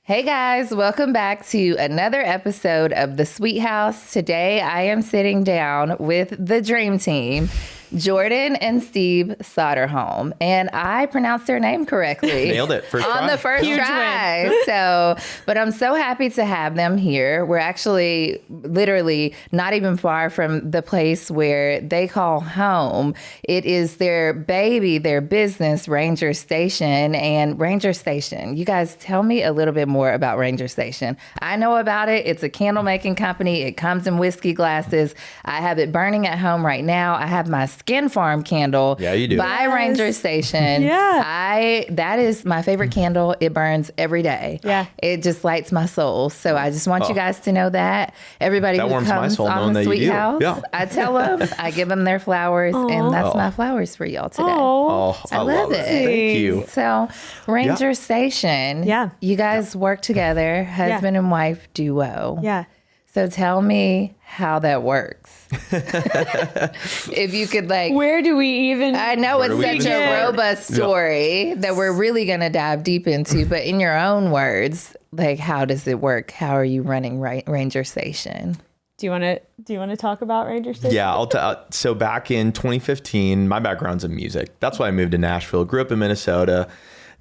Hey guys, welcome back to another episode of The Sweet House. Today I am sitting down with the dream team, Jordan and Steve Soderholm, and I pronounced their name correctly. Nailed it on the first try. But I'm so happy to have them here. We're actually literally not even far from the place where they call home. It is their baby, their business, Ranger Station. And Ranger Station, you guys tell me a little bit more about Ranger Station. I know about it. It's a candle making company. It comes in whiskey glasses. I have it burning at home right now. I have my Skin Farm candle by Ranger Station. That is my favorite candle. It burns every day. Yeah. It just lights my soul. So I just want you guys to know that. Everybody who comes on the Sweet House, I tell them, I give them their flowers, and that's my flowers for y'all today. I love it. Thank you. So Ranger Station, you guys work together, husband and wife duo. Yeah. So tell me how that works. If you could where do we even... I know it's such a robust story that we're really going to dive deep into, but in your own words, how does it work? How are you running Ranger Station? Do you want to talk about Ranger Station? Yeah, so back in 2015, my background's in music. That's why I moved to Nashville. Grew up in Minnesota.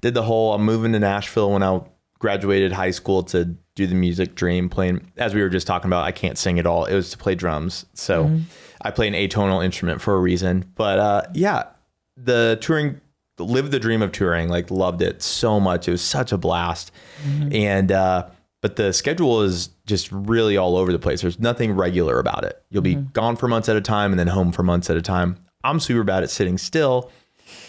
Did the whole, I'm moving to Nashville when I graduated high school to do the music dream, playing, as we were just talking about, I can't sing at all. It was to play drums. So I play an atonal instrument for a reason. But the touring, lived the dream of touring, loved it so much. It was such a blast. And, but the schedule is just really all over the place. There's nothing regular about it. You'll be gone for months at a time and then home for months at a time. I'm super bad at sitting still.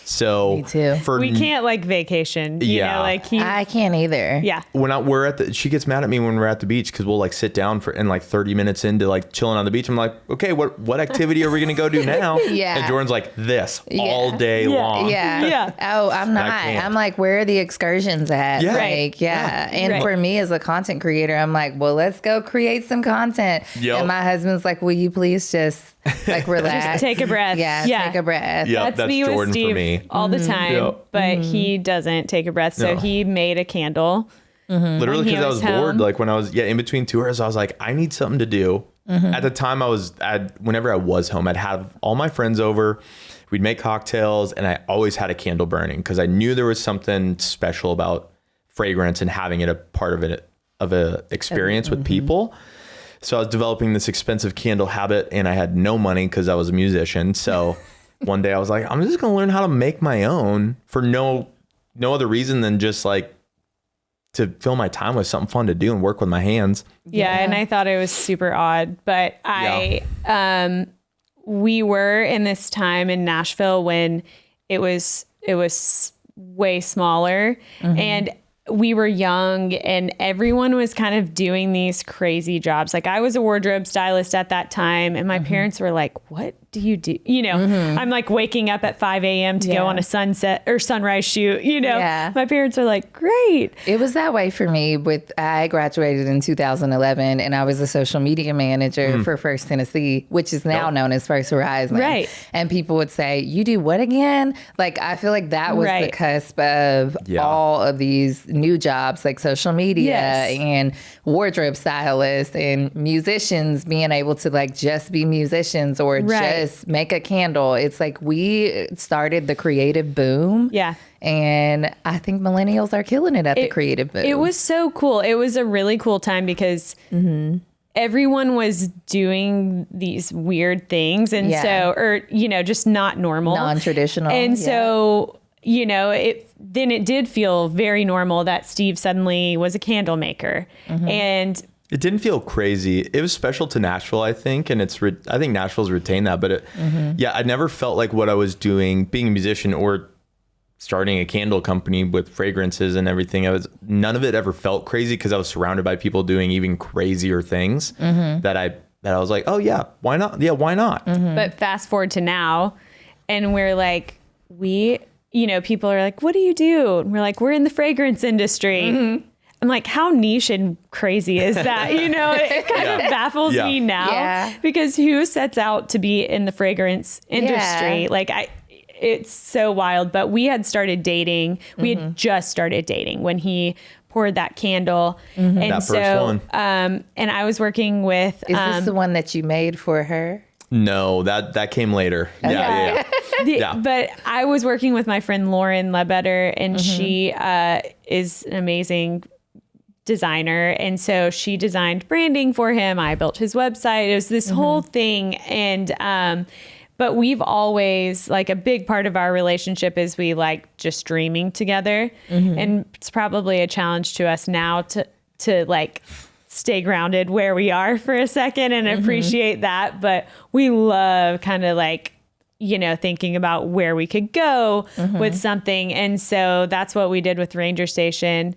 So me too. We can't vacation. You know, I can't either. Yeah. When she gets mad at me when we're at the beach because we'll sit down and 30 minutes into chilling on the beach. I'm like, okay, what activity are we going to go do now? And Jordan's like this all day long. Yeah. Oh, I'm not. I'm like, where are the excursions at? Yeah. And for me as a content creator, I'm like, well, let's go create some content. Yep. And my husband's like, will you please just relax? Just take a breath. Take a breath. Yep, that's me Jordan with Steve for me. all the time, but he doesn't take a breath. So he made a candle. Literally because I was bored. When I was in between tours, I was like, I need something to do. At the time whenever I was home, I'd have all my friends over, we'd make cocktails, and I always had a candle burning because I knew there was something special about fragrance and having it a part of a experience with people. So I was developing this expensive candle habit, and I had no money because I was a musician. So one day I was like, I'm just going to learn how to make my own for no other reason than just to fill my time with something fun to do and work with my hands. Yeah. And I thought it was super odd, but we were in this time in Nashville when it was way smaller and we were young and everyone was kind of doing these crazy jobs. I was a wardrobe stylist at that time and my parents were like, what do you do? I'm waking up at 5 a.m. to go on a sunset or sunrise shoot, my parents are like, great. It was that way for me I graduated in 2011 and I was a social media manager for First Tennessee, which is now known as First Horizon. Right. And people would say, you do what again? I feel like that was the cusp of all of these new jobs like social media and wardrobe stylists and musicians being able to just be musicians or just make a candle. It's we started the creative boom. Yeah. And I think millennials are killing it at the creative boom. It was so cool. It was a really cool time because everyone was doing these weird things. And just not normal. Non-traditional. And so, it did feel very normal that Steve suddenly was a candle maker. And it didn't feel crazy. It was special to Nashville, I think. And I think Nashville's retained that. But I never felt like what I was doing, being a musician or starting a candle company with fragrances and everything. None of it ever felt crazy because I was surrounded by people doing even crazier things that I was like, oh yeah, why not? Yeah, why not? But fast forward to now and we're like, people are like, what do you do? And we're like, we're in the fragrance industry. I'm like, how niche and crazy is that? It kind of baffles me now because who sets out to be in the fragrance industry? It's so wild. But we had started dating. We had just started dating when he poured that candle. Mm-hmm. And That first so, one. and I was working with, Is this the one that you made for her? No, that came later. Yeah. Yeah. but I was working with my friend Lauren Ledbetter, and she is an amazing designer. And so she designed branding for him. I built his website. It was this whole thing. And, but we've always, like, a big part of our relationship is we like just dreaming together. And it's probably a challenge to us now to like stay grounded where we are for a second and appreciate that. But we love kind of like, you know, thinking about where we could go with something. And so that's what we did with Ranger Station.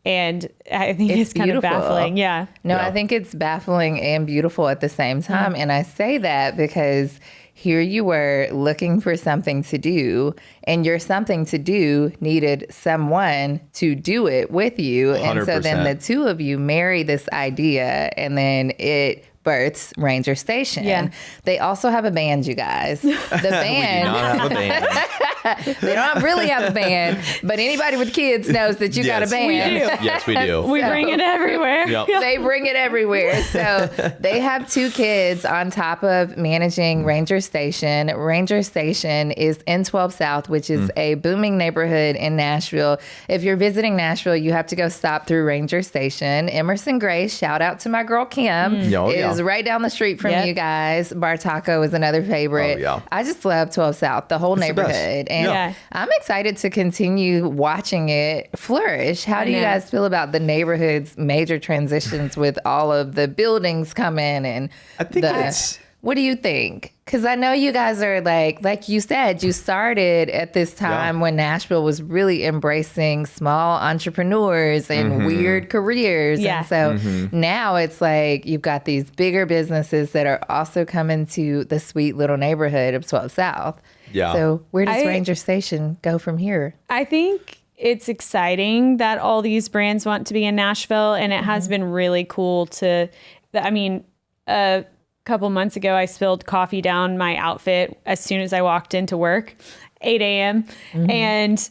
And I think it's kind of baffling. Yeah. No, Yeah. I think it's baffling and beautiful at the same time. And I say that because here you were looking for something to do, and your something to do needed someone to do it with you. And so then 100%. the two of you marry this idea, and then it births Ranger Station. Yeah. They also have a band, you guys. The We do band. not have a band. They don't really have a band, but anybody with kids knows that you got a Yes, band. We do. Yes, we do. We bring it everywhere. Yep. They bring it everywhere. So they have 2 kids on top of managing Ranger Station. Ranger Station is in 12 South, which is a booming neighborhood in Nashville. If you're visiting Nashville, you have to go stop through Ranger Station. Emerson Grace, shout out to my girl Kim, is right down the street from you guys. Bar Taco is another favorite. Oh, yeah. I just love 12 South, the whole It's the best. neighborhood. And Yeah. I'm excited to continue watching it flourish. How do you know. guys feel about the neighborhood's major transitions with all of the buildings coming and I think it's- what do you think? Because I know you guys are like you said, you started at this time when Nashville was really embracing small entrepreneurs and weird careers. Yeah. And so now it's like you've got these bigger businesses that are also coming to the sweet little neighborhood of 12 South. Yeah. So where does I- Ranger Station go from here? I think it's exciting that all these brands want to be in Nashville, and it has been really cool to, I mean, a couple months ago, I spilled coffee down my outfit as soon as I walked into work, 8 a.m. And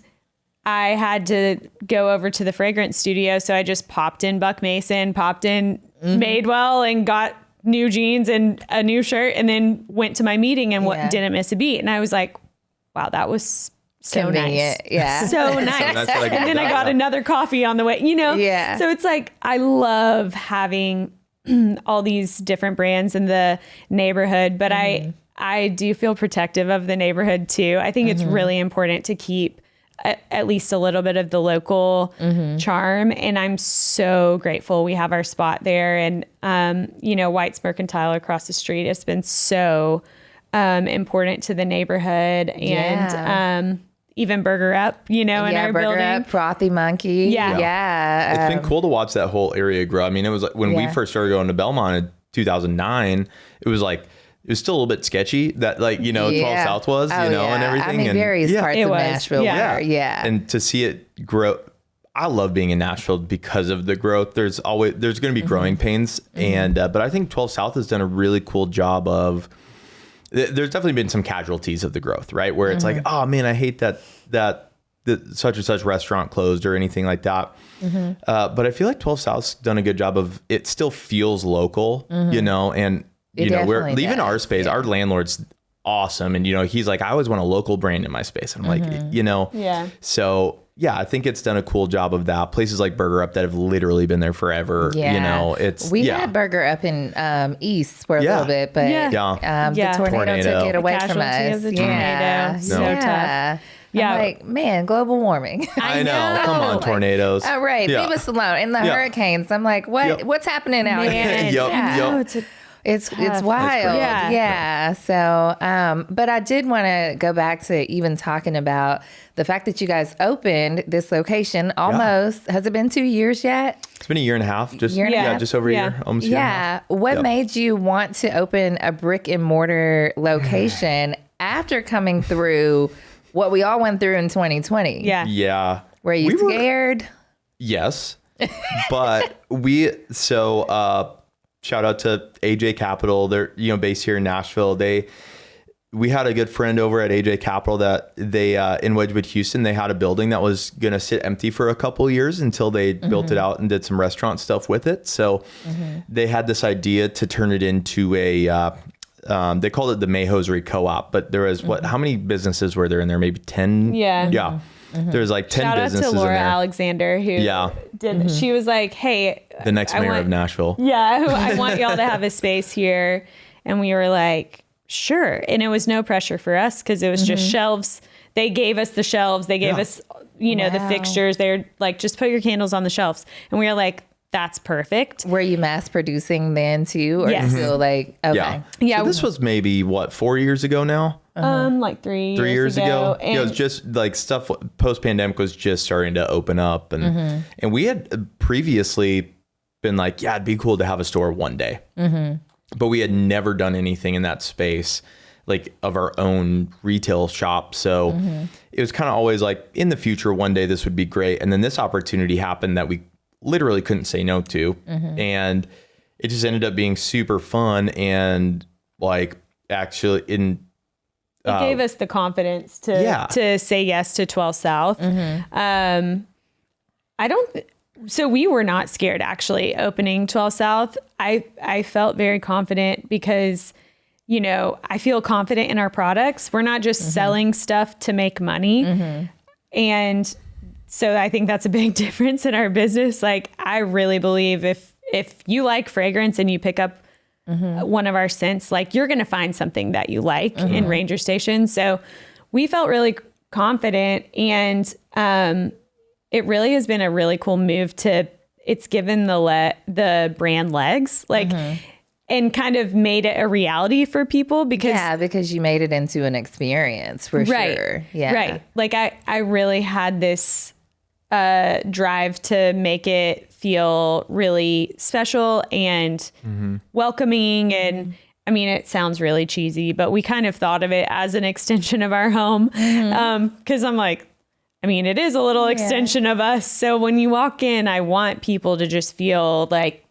I had to go over to the fragrance studio. So I just popped in Buck Mason, popped in Madewell, and got new jeans and a new shirt, and then went to my meeting and didn't miss a beat. And I was like, wow, that was so Convenient, nice. yeah. So nice. nice that I get And then that, I got yeah. another coffee on the way, you know? Yeah. So it's like, I love having all these different brands in the neighborhood, but I do feel protective of the neighborhood too. I think it's really important to keep at least a little bit of the local charm. And I'm so grateful we have our spot there. And, you know, White's Mercantile across the street has been so important to the neighborhood. And even Burger Up, you know, in our Burger building. Up, Frothy Monkey. Yeah. It's been cool to watch that whole area grow. I mean, it was like when we first started going to Belmont in 2009, it was still a little bit sketchy that 12 South was, and everything. I mean, and various parts It of was. Nashville Yeah. were, yeah. And to see it grow, I love being in Nashville because of the growth. There's going to be growing pains. And, but I think 12 South has done a really cool job of, there's definitely been some casualties of the growth, right? Where it's like, oh man, I hate that such and such restaurant closed or anything like that. But I feel like 12 South's done a good job of, it still feels local, and It we're definitely even does, our space, our landlord's awesome. And, he's like, I always want a local brand in my space. And I'm like, Yeah. So yeah, I think it's done a cool job of that. Places like Burger Up that have literally been there forever. We had Burger Up in East for a little bit, but the tornado took it away from Casualty us. of the tornado. So tough. Yeah. I'm like, man, global warming. I know. Come on, tornadoes. All right, Yeah. leave us alone. And the hurricanes, I'm like, what's happening out Man, here? Yep. It's wild. Yeah. So, but I did want to go back to even talking about the fact that you guys opened this location almost, has it been 2 years yet? It's been a year and a half, just over a year, almost a year and a half. What made you want to open a brick and mortar location after coming through what we all went through in 2020? Yeah. Were you scared? Yes. But shout out to AJ Capital. They're, based here in Nashville. we had a good friend over at AJ Capital that they in Wedgwood, Houston, they had a building that was going to sit empty for a couple of years until they built it out and did some restaurant stuff with it. So they had this idea to turn it into a, they called it the May Hosiery Co-op, but there was how many businesses were there in there? Maybe 10? Yeah. Yeah. There's like 10 businesses in there. Shout out to Laura Alexander who did, she was like, hey, the next mayor of Nashville. Yeah. I want y'all to have a space here. And we were like, sure. And it was no pressure for us because it was just shelves. They gave us the shelves. They gave us, the fixtures. They're like, just put your candles on the shelves. And we were like, that's perfect. Were you mass producing then too? Or still like, okay. Yeah. So this was maybe 4 years ago now? Like 3 years ago. And it was just like stuff post pandemic was just starting to open up. And we had previously been like, yeah, it'd be cool to have a store one day. But we had never done anything in that space, like of our own retail shop. So it was kind of always like in the future, one day this would be great. And then this opportunity happened that we literally couldn't say no to. And it just ended up being super fun. And like actually it gave us the confidence to say yes to 12 South. So we were not scared actually opening 12 South. I felt very confident because, I feel confident in our products. We're not just selling stuff to make money. And so I think that's a big difference in our business. Like I really believe if you like fragrance and you pick up one of our scents, like you're going to find something that you like in Ranger Station. So we felt really confident and, it really has been a really cool move it's given the brand legs, like, and kind of made it a reality for people because you made it into an experience for sure. Yeah. Right. Like I really had this, drive to make it feel really special and welcoming. And I mean, it sounds really cheesy, but we kind of thought of it as an extension of our home. 'Cause I'm like, I mean, it is a little extension of us. So when you walk in, I want people to just feel like,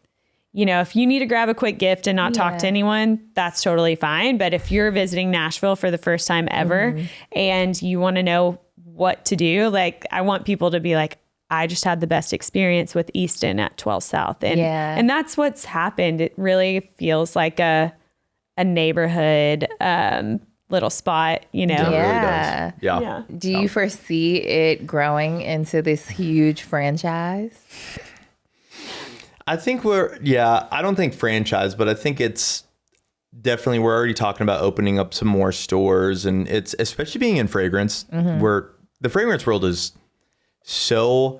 if you need to grab a quick gift and not talk to anyone, that's totally fine. But if you're visiting Nashville for the first time ever and you want to know what to do, like I want people to be like, I just had the best experience with Easton at 12 South. And that's what's happened. It really feels like a neighborhood, little spot, It really does. Yeah. Do you foresee it growing into this huge franchise? I think I don't think franchise, but I think it's definitely, we're already talking about opening up some more stores, and it's especially being in fragrance where the fragrance world is so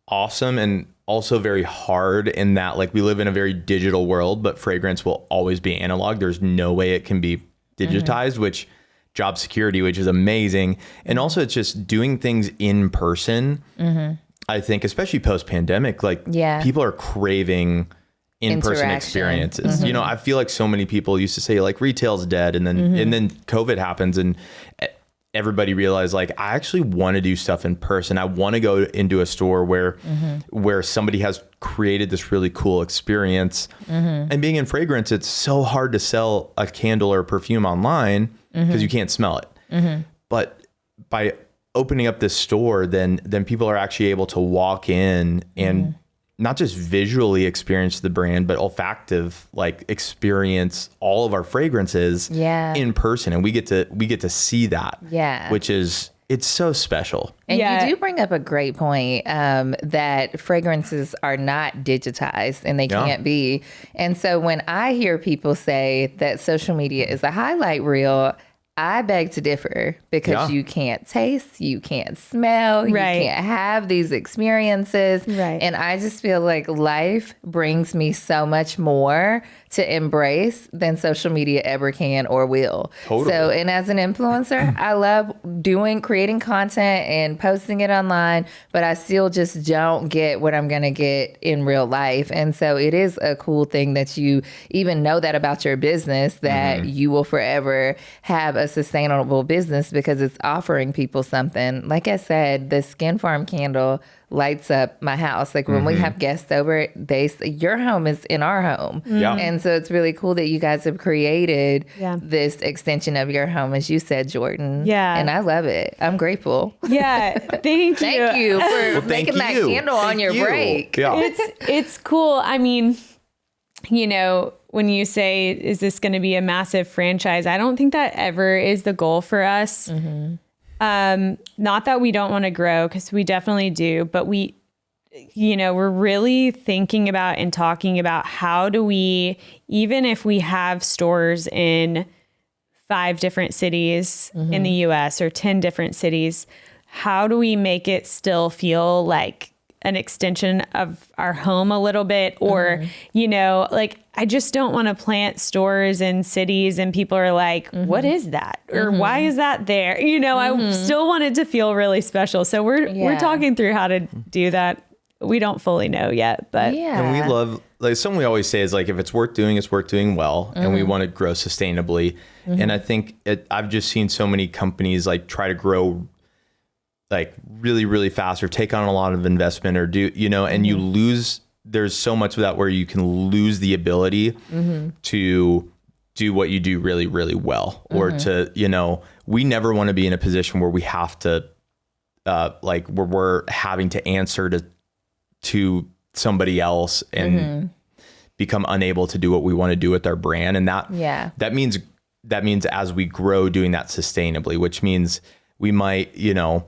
awesome and also very hard in that like we live in a very digital world, but fragrance will always be analog. There's no way it can be digitized, which job security, which is amazing. And also it's just doing things in person. I think, especially post pandemic, like people are craving in-person experiences. I feel like so many people used to say like retail's dead. And then COVID happens and everybody realized like, I actually want to do stuff in person. I want to go into a store where somebody has created this really cool experience. And being in fragrance, it's so hard to sell a candle or perfume online because you can't smell it. But by opening up this store, then people are actually able to walk in and not just visually experience the brand, but olfactive, like experience all of our fragrances in person. And we get to see that, which is, it's so special. And you do bring up a great point, that fragrances are not digitized and they can't be. And so when I hear people say that social media is a highlight reel, I beg to differ because you can't taste, you can't smell, you can't have these experiences. And I just feel like life brings me so much more to embrace than social media ever can or will. So, and as an influencer, I love creating content and posting it online, but I still just don't get what I'm going to get in real life. And so it is a cool thing that you even know that about your business, that you will forever have a sustainable business because it's offering people something. Like I said, the Skin Farm candle lights up my house. Like when we have guests over, they say, your home is in our home. Yeah. And so it's really cool that you guys have created this extension of your home, as you said, Jordan. Yeah. And I love it. I'm grateful. Yeah. Thank you. For making that candle on your break. Yeah. It's cool. I mean, you know, when you say, is this going to be a massive franchise? I don't think that ever is the goal for us. Not that we don't want to grow, because we definitely do, but we, you know, we're really thinking about and talking about how do we, even if we have stores in 5 different cities in the US or 10 different cities, how do we make it still feel like an extension of our home a little bit? Or, you know, like, I just don't want to plant stores in cities and people are like, what is that? Or why is that there? You know, I still want it to feel really special. So we're talking through how to do that. We don't fully know yet, but And we love, like, something we always say is, like, if it's worth doing well, and we want to grow sustainably. And I think I've just seen so many companies like try to grow like really, really fast or take on a lot of investment or do, you know, and you lose, there's so much of that where you can lose the ability to do what you do really, really well, or to, you know, we never want to be in a position where we have to, like, where we're having to answer to somebody else and become unable to do what we want to do with our brand. And that means as we grow, doing that sustainably, which means we might, you know,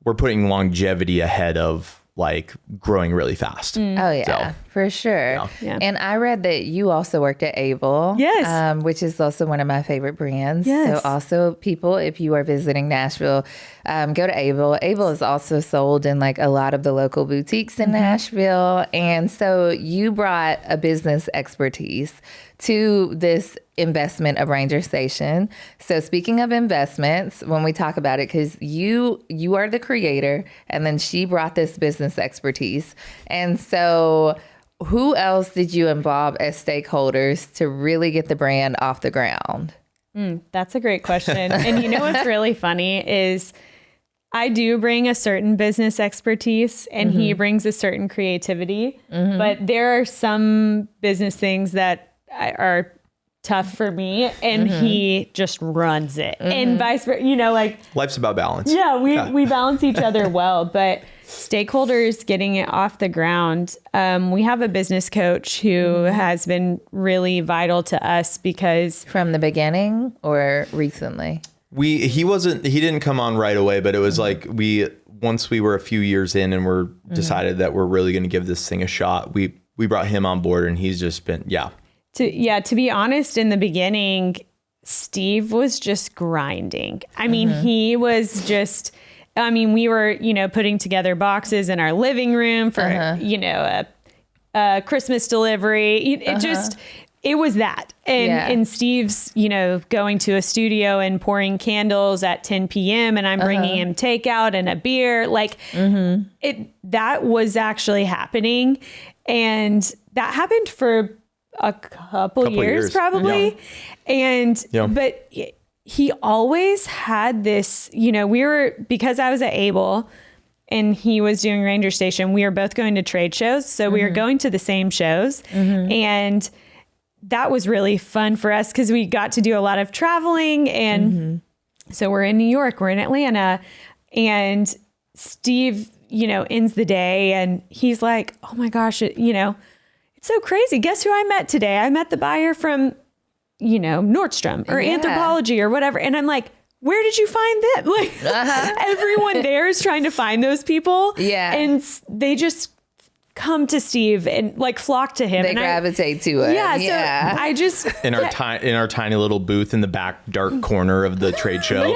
we're putting longevity ahead of like growing really fast. Oh yeah, for sure. Yeah. And I read that you also worked at Able. Yes. Which is also one of my favorite brands. Yes. So also people, if you are visiting Nashville, go to Able. Able is also sold in like a lot of the local boutiques in Nashville. And so you brought a business expertise to this investment of Ranger Station. So speaking of investments, when we talk about it, because you are the creator, and then she brought this business expertise. And so who else did you involve as stakeholders to really get the brand off the ground? That's a great question. And you know what's really funny is I do bring a certain business expertise and he brings a certain creativity, but there are some business things that are tough for me and he just runs it and vice versa, you know, like Life's about balance. Yeah, we balance each other well, but stakeholders getting it off the ground. We have a business coach who has been really vital to us because From the beginning or recently? He didn't come on right away, but it was like once we were a few years in and we're decided that we're really going to give this thing a shot, we brought him on board and he's just been, To be honest, in the beginning, Steve was just grinding. I mean, he was just, we were, you know, putting together boxes in our living room for, you know, a Christmas delivery. It was that. And Steve's, you know, going to a studio and pouring candles at 10 p.m. and I'm bringing him takeout and a beer. Like that was actually happening. And that happened for a couple years probably. And, but he always had this, you know, because I was at Able and he was doing Ranger Station, we were both going to trade shows. So we were going to the same shows and that was really fun for us because we got to do a lot of traveling. And so we're in New York, we're in Atlanta, and Steve, you know, ends the day and he's like, oh my gosh, you know, it's so crazy. Guess who I met today? I met the buyer from, you know, Nordstrom or Anthropologie or whatever. And I'm like, where did you find them? Like everyone there is trying to find those people. Yeah. And they just come to Steve and like flock to him. They gravitate to it. Yeah. So I just in our tiny little booth in the back dark corner of the trade show.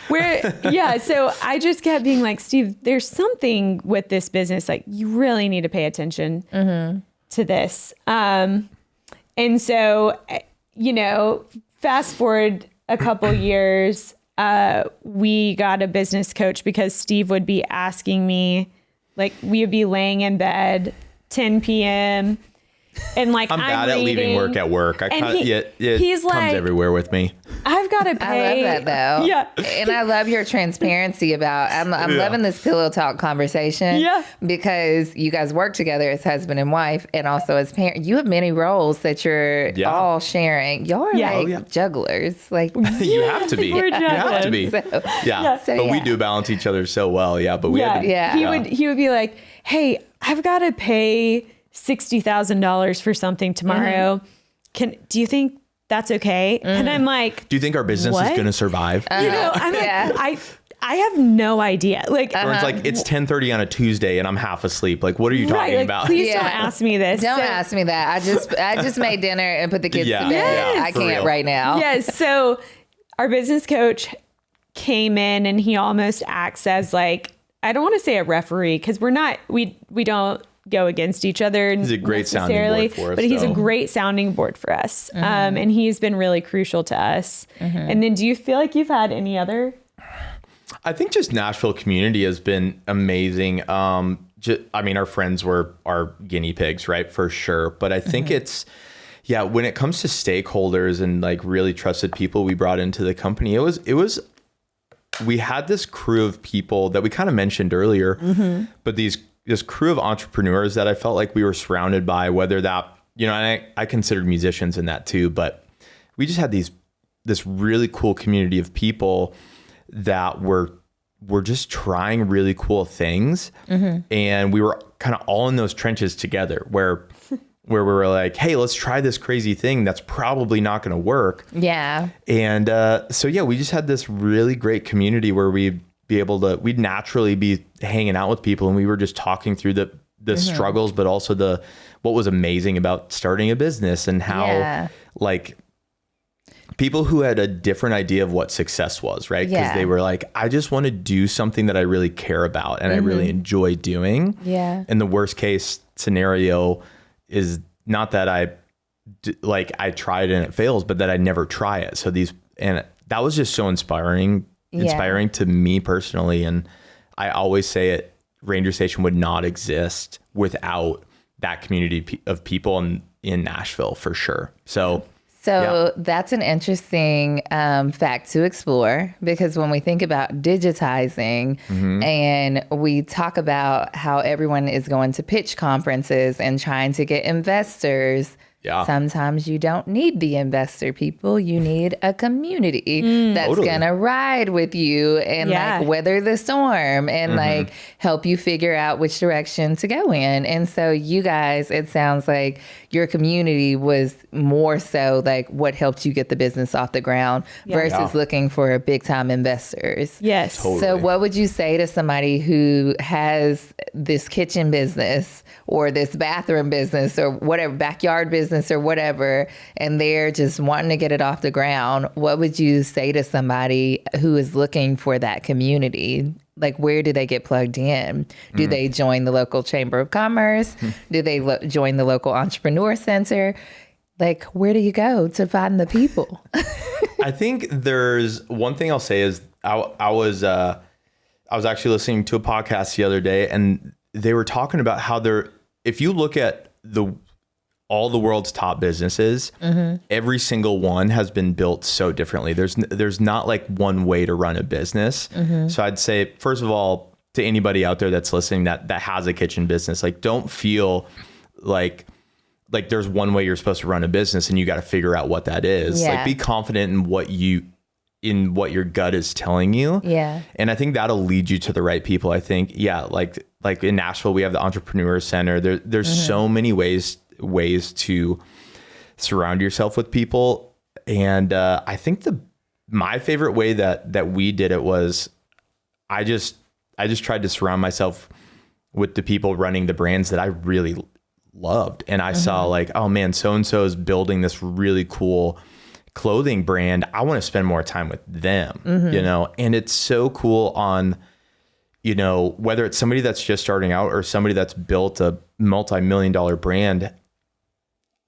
So I just kept being like, Steve, there's something with this business. Like you really need to pay attention to this. And so, you know, fast forward a couple years, we got a business coach because Steve would be asking me, like we would be laying in bed 10 p.m. and like I'm bad at leaving work at work. He's like, comes everywhere with me. I've got to pay. I love that though. Yeah. And I love your transparency about, I'm loving this pillow talk conversation. Yeah. Because you guys work together as husband and wife and also as parents. You have many roles that you're all sharing. Y'all are jugglers. Like You have to be. We're You have to be. So, But we do balance each other so well. Yeah. But we had to, He would be like, hey, I've got to pay $60,000 for something tomorrow. Do you think that's okay? And I'm like, do you think our business is going to survive? you know, I'm like, I have no idea. Like, or it's like, it's 10:30 on a Tuesday and I'm half asleep. Like, what are you talking about? Please don't ask me this. Don't ask me that. I just made dinner and put the kids to bed. Yeah, I can't right now. Yes. So our business coach came in and he almost acts as like, I don't want to say a referee because we're not, we don't go against each other. He's a great sounding board for us. But he's a great sounding board for us. And he's been really crucial to us. And then do you feel like you've had any other? I think just Nashville community has been amazing. I mean, our friends were our guinea pigs, right? For sure. But I think it's, when it comes to stakeholders and like really trusted people we brought into the company, we had this crew of people that we kind of mentioned earlier, but this crew of entrepreneurs that I felt like we were surrounded by, whether that, and I considered musicians in that too, but we just had this really cool community of people that were just trying really cool things. And we were kind of all in those trenches together where we were like, hey, let's try this crazy thing that's probably not going to work. Yeah. And we just had this really great community where we'd naturally be hanging out with people and we were just talking through the struggles, but also what was amazing about starting a business and how like people who had a different idea of what success was, right? Because they were like, I just want to do something that I really care about and I really enjoy doing. Yeah. And the worst case scenario is not that I tried and it fails, but that I never try it. And that was just so inspiring to me personally. And I always say Ranger Station would not exist without that community of people in Nashville for sure. So that's an interesting fact to explore, because when we think about digitizing and we talk about how everyone is going to pitch conferences and trying to get investors, sometimes you don't need the investor people. You need a community that's going to ride with you and like weather the storm and like help you figure out which direction to go in. And so you guys, it sounds like your community was more so like what helped you get the business off the ground versus looking for big time investors. Yes. Totally. So what would you say to somebody who has this kitchen business or this bathroom business or whatever, backyard business or whatever, and they're just wanting to get it off the ground? What would you say to somebody who is looking for that community? Like, where do they get plugged in? Do they join the local Chamber of Commerce? Do they join the local Entrepreneur Center? Like, where do you go to find the people? I think there's one thing I'll say is I was actually listening to a podcast the other day, and they were talking about how if you look at all the world's top businesses, every single one has been built so differently. There's not like one way to run a business. So I'd say, first of all, to anybody out there that's listening that has a kitchen business, like, don't feel like there's one way you're supposed to run a business and you got to figure out what that is. Like, be confident in what your gut is telling you. Yeah. And I think that'll lead you to the right people. I think, like in Nashville, we have the Entrepreneur Center. There's so many ways to surround yourself with people. And I think my favorite way that we did it was I just tried to surround myself with the people running the brands that I really loved. And I saw like, oh man, so-and-so is building this really cool clothing brand. I want to spend more time with them, and it's so cool on, whether it's somebody that's just starting out or somebody that's built a multi-million-dollar brand.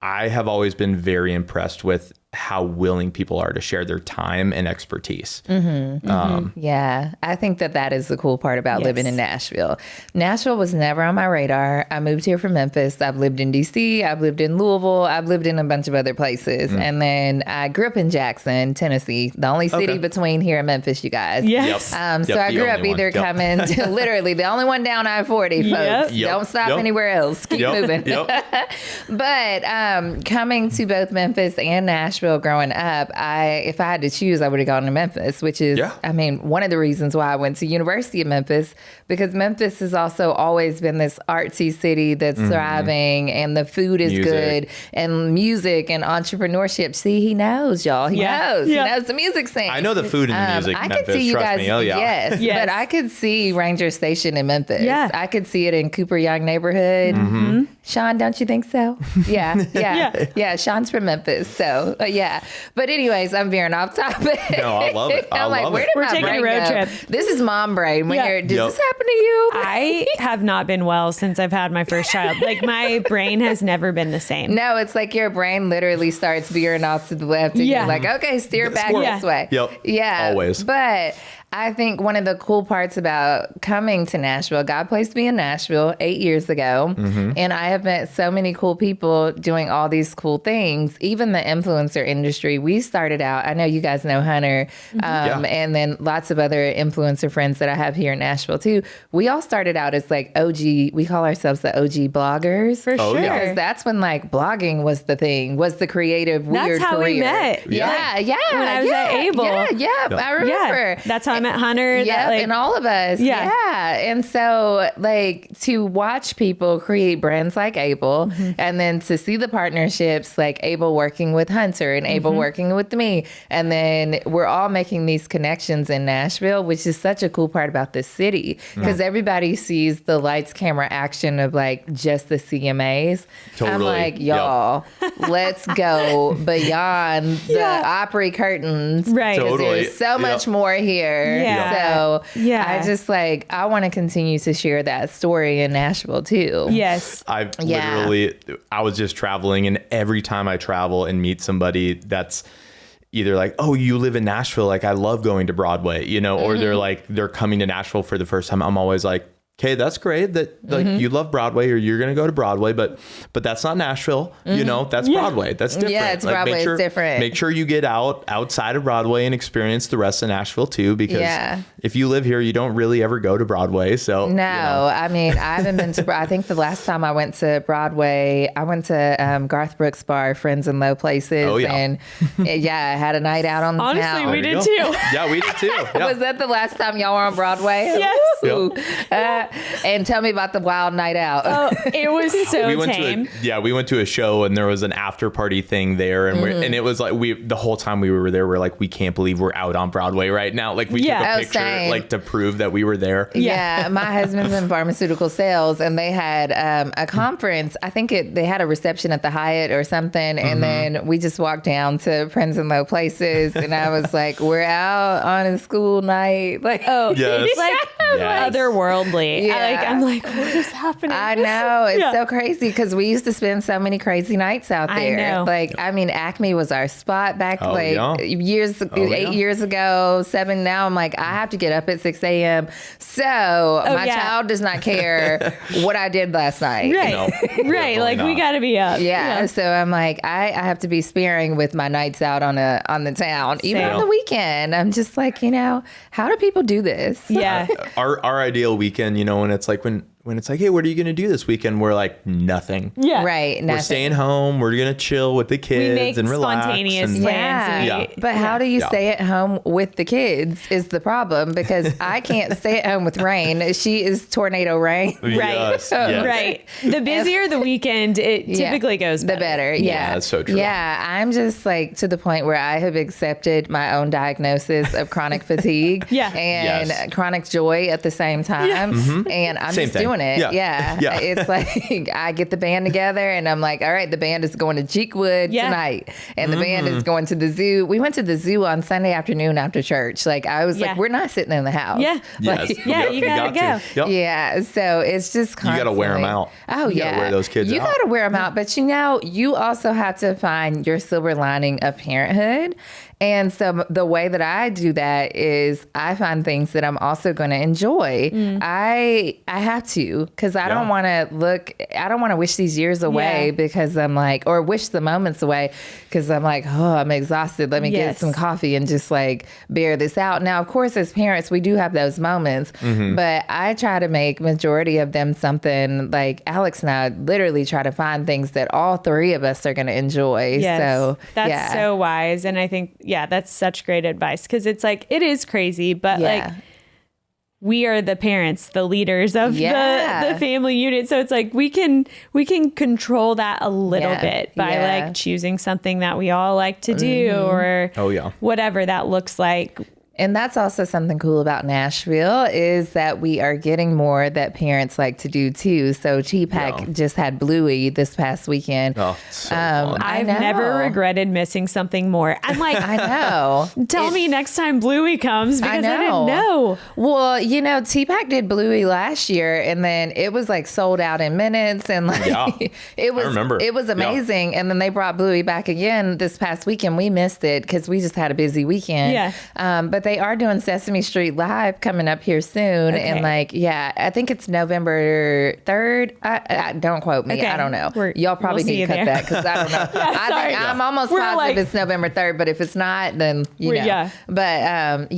I have always been very impressed with how willing people are to share their time and expertise. Yeah, I think that is the cool part about Yes. living in Nashville. Nashville was never on my radar. I moved here from Memphis. I've lived in DC. I've lived in Louisville. I've lived in a bunch of other places. And then I grew up in Jackson, Tennessee, the only city between here and Memphis, you guys. Yes. So I grew up either coming to literally the only one down I-40, folks. Yep. Don't stop anywhere else. Keep moving. But coming to both Memphis and Nashville growing up, if I had to choose, I would have gone to Memphis, which is, I mean, one of the reasons why I went to University of Memphis, because Memphis has also always been this artsy city that's thriving, and the food is good, and music and entrepreneurship. See, he knows, y'all. He knows. He knows the music scene. I know the food and the music in I Memphis, could see you trust guys, me. Oh, yeah. Yes, but I could see Ranger Station in Memphis. Yeah. I could see it in Cooper Young neighborhood. Sean, don't you think so? Yeah. Sean's from Memphis, so yeah. But anyways, I'm veering off topic. No, I love it. I'm like, where did We're my taking a brain road go? trip. This is mom brain. When you're, does this happen to you? I have not been well since I've had my first child. Like, my brain has never been the same. No, it's like your brain literally starts veering off to the left, and you're like, okay, steer back this way. Yeah, always. But I think one of the cool parts about coming to Nashville, God placed me in Nashville 8 years ago, and I have met so many cool people doing all these cool things. Even the influencer industry, we started out, I know you guys know Hunter, and then lots of other influencer friends that I have here in Nashville too. We all started out as like OG, we call ourselves the OG bloggers. For sure. Because that's when like blogging was the thing, was the creative, weird That's how career. we met. Yeah. When I was at Able. I remember. Yeah. That's how I met Hunter. Yeah, and all of us. Yeah. And so, like, to watch people create brands like Able, and then to see the partnerships, like Able working with Hunter and Able working with me, and then we're all making these connections in Nashville, which is such a cool part about this city, because everybody sees the lights, camera, action of like just the CMAs. Totally. I'm like, y'all, let's go beyond the Opry curtains. Right. 'Cause Totally. there's so much more here. Yeah. So Yeah. I just like, I want to continue to share that story in Nashville too. Yes. I've literally, I was just traveling, and every time I travel and meet somebody that's either like, oh, you live in Nashville, like I love going to Broadway, you know, or they're like, they're coming to Nashville for the first time. I'm always like, okay, that's great that like you love Broadway, or you're going to go to Broadway, but that's not Nashville, you know, that's Broadway. That's different. Yeah, it's like, Broadway, it's different. Make sure you get outside of Broadway and experience the rest of Nashville too, because if you live here, you don't really ever go to Broadway. So No, you know. I mean, I haven't been to, I think the last time I went to Broadway, I went to Garth Brooks' bar, Friends in Low Places. Oh, yeah. And I had a night out on the Honestly, town. we There you did go. too. Yeah, we did too. Yeah. Was that the last time y'all were on Broadway? Yes. Ooh. And tell me about the wild night out. Oh, it was so we went tame. we went to a show, and there was an after party thing there, and and it was like the whole time we were there, we're like, we can't believe we're out on Broadway right now. Like we took a picture same. like to prove that we were there. Yeah, my husband's in pharmaceutical sales, and they had a conference. I think they had a reception at the Hyatt or something, and then we just walked down to Friends in Low Places, and I was like, "We're out on a school night." Like, Yes. It's like Yes. otherworldly. Yeah. I'm like, what is happening? I know, it's Yeah. so crazy because we used to spend so many crazy nights out I there. know. Like, I mean, Acme was our spot back Oh, like yeah. 8 yeah. years ago, 7. Now I'm like, I have to get up at 6 a.m. So my child does not care what I did last night. Right. No, Right. definitely Like, we not. got to be up. Yeah, so I'm like, I have to be sparing with my nights out on the town, even Same. on the weekend. I'm just like, how do people do this? Yeah. Our ideal weekend, you know, when it's like when it's like, hey, what are you going to do this weekend? We're like, nothing. Yeah. Right. We're nothing. staying home. We're going to chill with the kids We make and relax. spontaneous and- plans. Yeah. and we- But how do you Yeah. stay at home with the kids is the problem, because I can't stay at home with Rain. She is tornado Rain. Right. Yes, yes. Right. The busier the weekend, it typically goes the better. better. Yeah, Yeah. that's so true. Yeah. I'm just like to the point where I have accepted my own diagnosis of chronic fatigue Yeah. and Yes. chronic joy at the same time. And I'm Same just thing. doing it. Yeah. It's like I get the band together and I'm like, all right, the band is going to Cheekwood tonight. And the band is going to the zoo. We went to the zoo on Sunday afternoon after church. Like I was like, we're not sitting in the house. Yeah. Yes. You gotta go. Yep. Yeah. So it's just constantly. You got to wear them out. Oh, you gotta wear those kids You out. got to wear them out. But you also have to find your silver lining of parenthood. And so the way that I do that is I find things that I'm also going to enjoy. I have to, because I don't want to wish these years away because I'm like, or wish the moments away because I'm like, oh, I'm exhausted. Let me get some coffee and just like bear this out. Now, of course, as parents, we do have those moments, but I try to make majority of them something like Alex and I literally try to find things that all three of us are going to enjoy. Yes. So that's so wise. And I think, that's such great advice because it's like, it is crazy, but like we are the parents, the leaders of the family unit. So it's like, we can control that a little bit by like choosing something that we all like to do or whatever that looks like. And that's also something cool about Nashville is that we are getting more that parents like to do too. So TPAC just had Bluey this past weekend. Oh, so fun. I've never regretted missing something more. I'm like, I know. Tell me next time Bluey comes because I didn't know. Well, TPAC did Bluey last year and then it was like sold out in minutes and like it was amazing. And then they brought Bluey back again this past weekend. We missed it because we just had a busy weekend. Yeah. But they are doing Sesame Street Live coming up here soon. Okay. And I think it's November 3rd. I don't quote me. Okay. I don't know. Y'all probably need to cut that because I don't know. I'm almost positive it's November 3rd, but if it's not, then you know. Yeah. But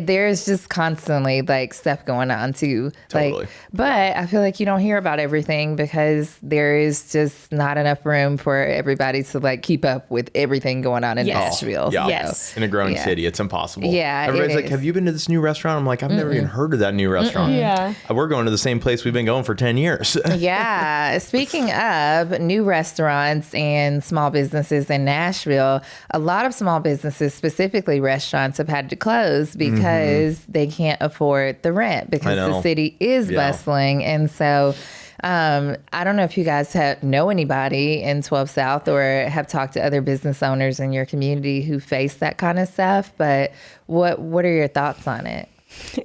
there's just constantly like stuff going on too. Totally. Like, but I feel like you don't hear about everything because there is just not enough room for everybody to like keep up with everything going on in Nashville. Yeah. Yes. In a growing city, it's impossible. Yeah. Everybody's like, have you been to this new restaurant? I'm like, I've never even heard of that new restaurant. Yeah. We're going to the same place we've been going for 10 years. Yeah. Speaking of new restaurants and small businesses in Nashville, a lot of small businesses, specifically restaurants, have had to close because they can't afford the rent because the city is bustling. And so I don't know if you guys know anybody in 12 South or have talked to other business owners in your community who face that kind of stuff, but what are your thoughts on it?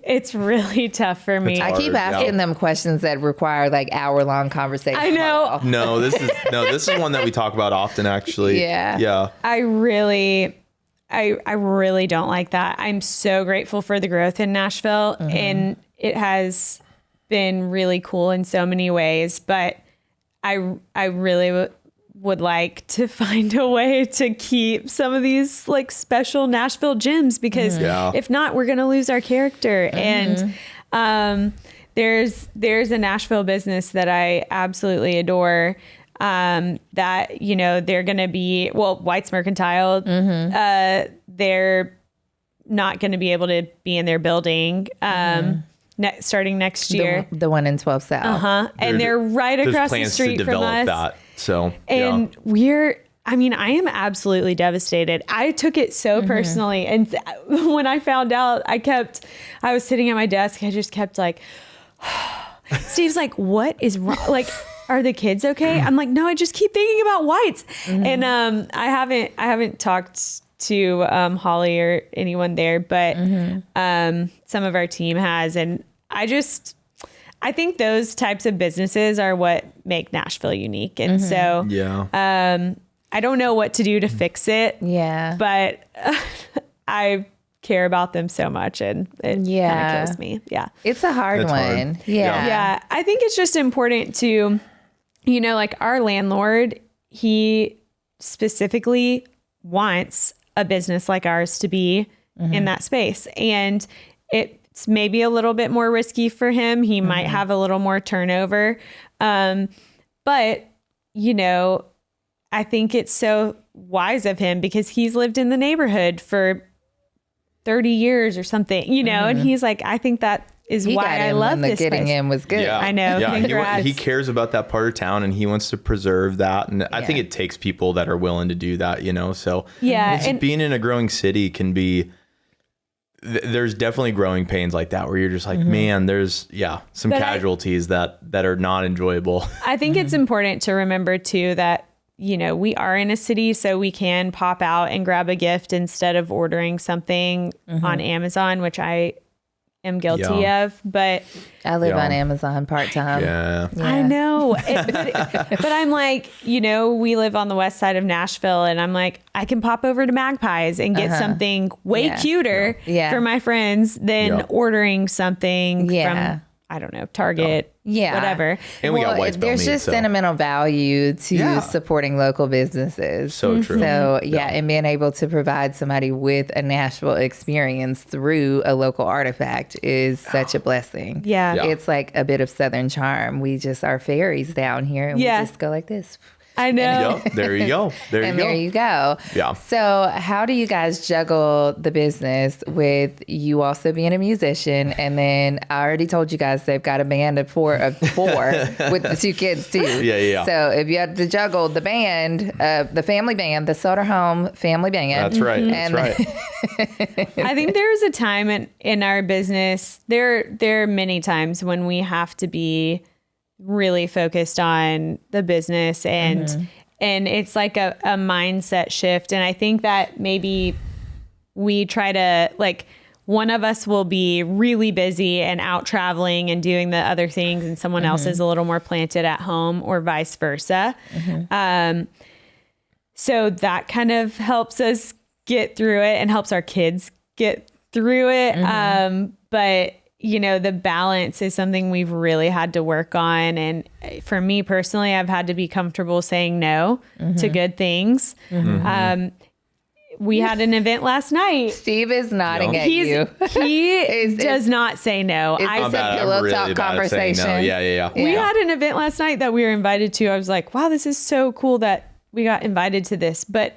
It's really tough for me. I keep asking them questions that require like hour-long conversations. I know. No, this is one that we talk about often actually. Yeah. I really don't like that. I'm so grateful for the growth in Nashville and it has been really cool in so many ways, but I really would like to find a way to keep some of these like special Nashville gems because if not, we're going to lose our character. And there's a Nashville business that I absolutely adore that, they're going to be, White's Mercantile. They're not going to be able to be in their building starting next year. The one in 12 South. And they're right across the street to from develop us. That. So, and I am absolutely devastated. I took it so personally. And when I found out, I was sitting at my desk. I just kept like, Steve's like, what is wrong? Like, are the kids okay? I'm like, no, I just keep thinking about White's. And I haven't talked to Holly or anyone there, but some of our team has. And I think those types of businesses are what make Nashville unique. And so I don't know what to do to fix it. Yeah. But I care about them so much and it kind of kills me. Yeah. It's a hard one. Yeah. Yeah. I think it's just important to, like our landlord, he specifically wants a business like ours to be in that space. And it's maybe a little bit more risky for him. He might have a little more turnover. But, I think it's so wise of him because he's lived in the neighborhood for 30 years or something, and he's like, I think that is why I love this place. Getting in was good. Yeah. I know. Yeah. He cares about that part of town and he wants to preserve that. And I think it takes people that are willing to do that, so and being in a growing city can be there's definitely growing pains like that where you're just like, man, there's some casualties that are not enjoyable. I think it's important to remember too that, you know, we are in a city, so we can pop out and grab a gift instead of ordering something on Amazon, which I am guilty of. But I live on Amazon part-time. Yeah. I know. But I'm like, you know, we live on the west side of Nashville, and I'm like, I can pop over to Magpies and get something way cuter for my friends than ordering something from, I don't know, Target, whatever. And we got white there's meat, just sentimental value to supporting local businesses. So true. So and being able to provide somebody with a Nashville experience through a local artifact is such a blessing. Yeah. It's like a bit of Southern charm. We just are fairies down here, and we just go like this. I know. There you go. There you go. Yeah. So how do you guys juggle the business with you also being a musician? And then I already told you guys they've got a band of four with the 2 kids too. Yeah. So if you had to juggle the band, the family band, the Soderholm family band. That's right. That's right. I think there was a time in our business, there are many times when we have to be really focused on the business and it's like a mindset shift. And I think that maybe we try to, like, one of us will be really busy and out traveling and doing the other things, and someone else is a little more planted at home, or vice versa. So that kind of helps us get through it and helps our kids get through it. But you know, the balance is something we've really had to work on. And for me personally, I've had to be comfortable saying no to good things. We had an event last night. Steve is nodding at you. He does not say no. I said pillow talk conversation. No. Yeah. We had an event last night that we were invited to. I was like, wow, this is so cool that we got invited to this. But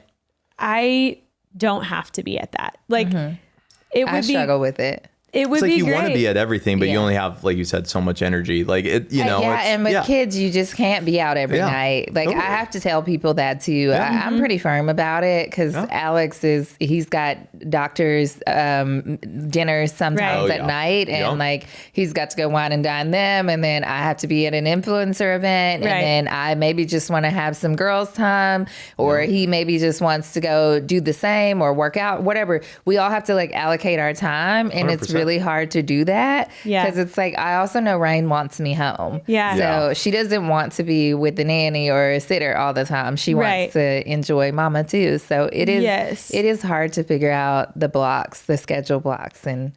I don't have to be at that. Like, I struggle with it. It would it's like be you great. want to be at everything, but you only have, like you said, so much energy. Like it, you know. And with kids, you just can't be out every night. Like I have to tell people that too. I'm pretty firm about it because Alex he's got doctors' dinners sometimes at night, and like he's got to go wine and dine them, and then I have to be at an influencer event, and then I maybe just want to have some girls' time, or he maybe just wants to go do the same or work out, whatever. We all have to like allocate our time, and 100%. It's really hard to do that because it's like I also know Rain wants me home. So she doesn't want to be with the nanny or a sitter all the time. She wants to enjoy mama too. So it is hard to figure out the schedule blocks. And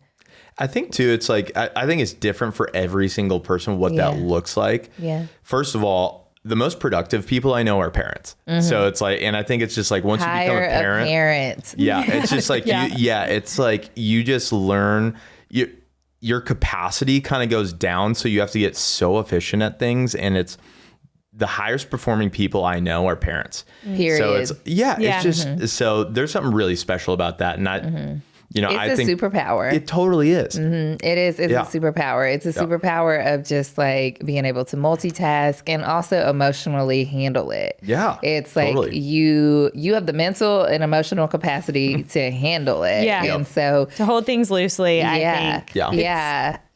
I think too, it's like I think it's different for every single person what that looks like. First of all, the most productive people I know are parents. So it's like, and I think it's just like once you become a parent, it's just like it's like you just learn your capacity kind of goes down. So you have to get so efficient at things, and it's the highest performing people I know are parents. Period. So it's it's just so there's something really special about that, and I think it's a superpower. It totally is. It is. It's a superpower. It's a superpower of just like being able to multitask and also emotionally handle it. It's like you have the mental and emotional capacity to handle it. And so to hold things loosely, I think.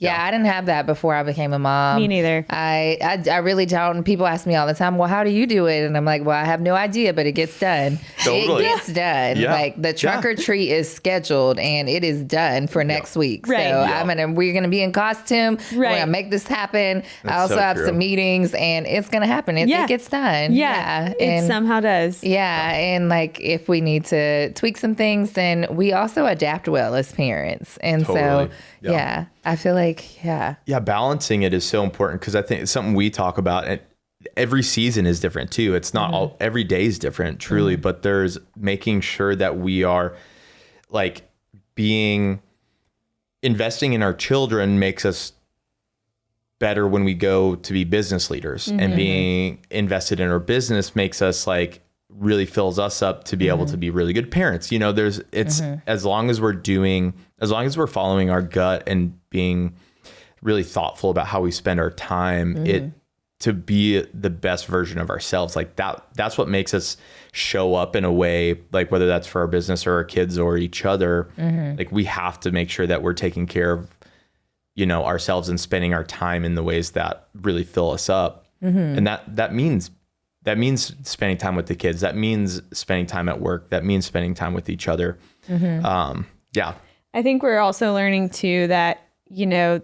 I didn't have that before I became a mom. Me neither. I really don't. People ask me all the time, well, how do you do it? And I'm like, well, I have no idea, but it gets done. Totally. It gets done. Like the trunk or treat is scheduled and it is done for next week. So we're going to be in costume. We're going to make this happen. I also have some meetings and it's going to happen. It gets done. It somehow does. And like if we need to tweak some things, then we also adapt well as parents. And so I feel like, balancing it is so important because I think it's something we talk about, and every season is different too. It's not every day is different, truly, but there's making sure that we are like investing in our children makes us better when we go to be business leaders, and being invested in our business makes us like really fills us up to be able to be really good parents. You know, as long as we're following our gut and being really thoughtful about how we spend our time, to be the best version of ourselves. Like that's what makes us show up in a way, like whether that's for our business or our kids or each other. Like we have to make sure that we're taking care of, you know, ourselves and spending our time in the ways that really fill us up. And that means spending time with the kids. That means spending time at work. That means spending time with each other. Yeah. I think we're also learning too that, you know,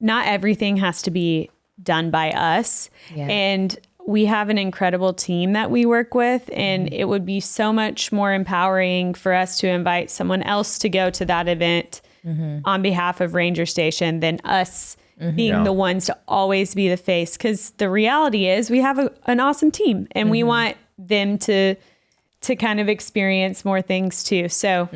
not everything has to be done by us. Yeah. And we have an incredible team that we work with, and it would be so much more empowering for us to invite someone else to go to that event on behalf of Ranger Station than us being the ones to always be the face. Because the reality is we have an awesome team, and we want them to kind of experience more things too. So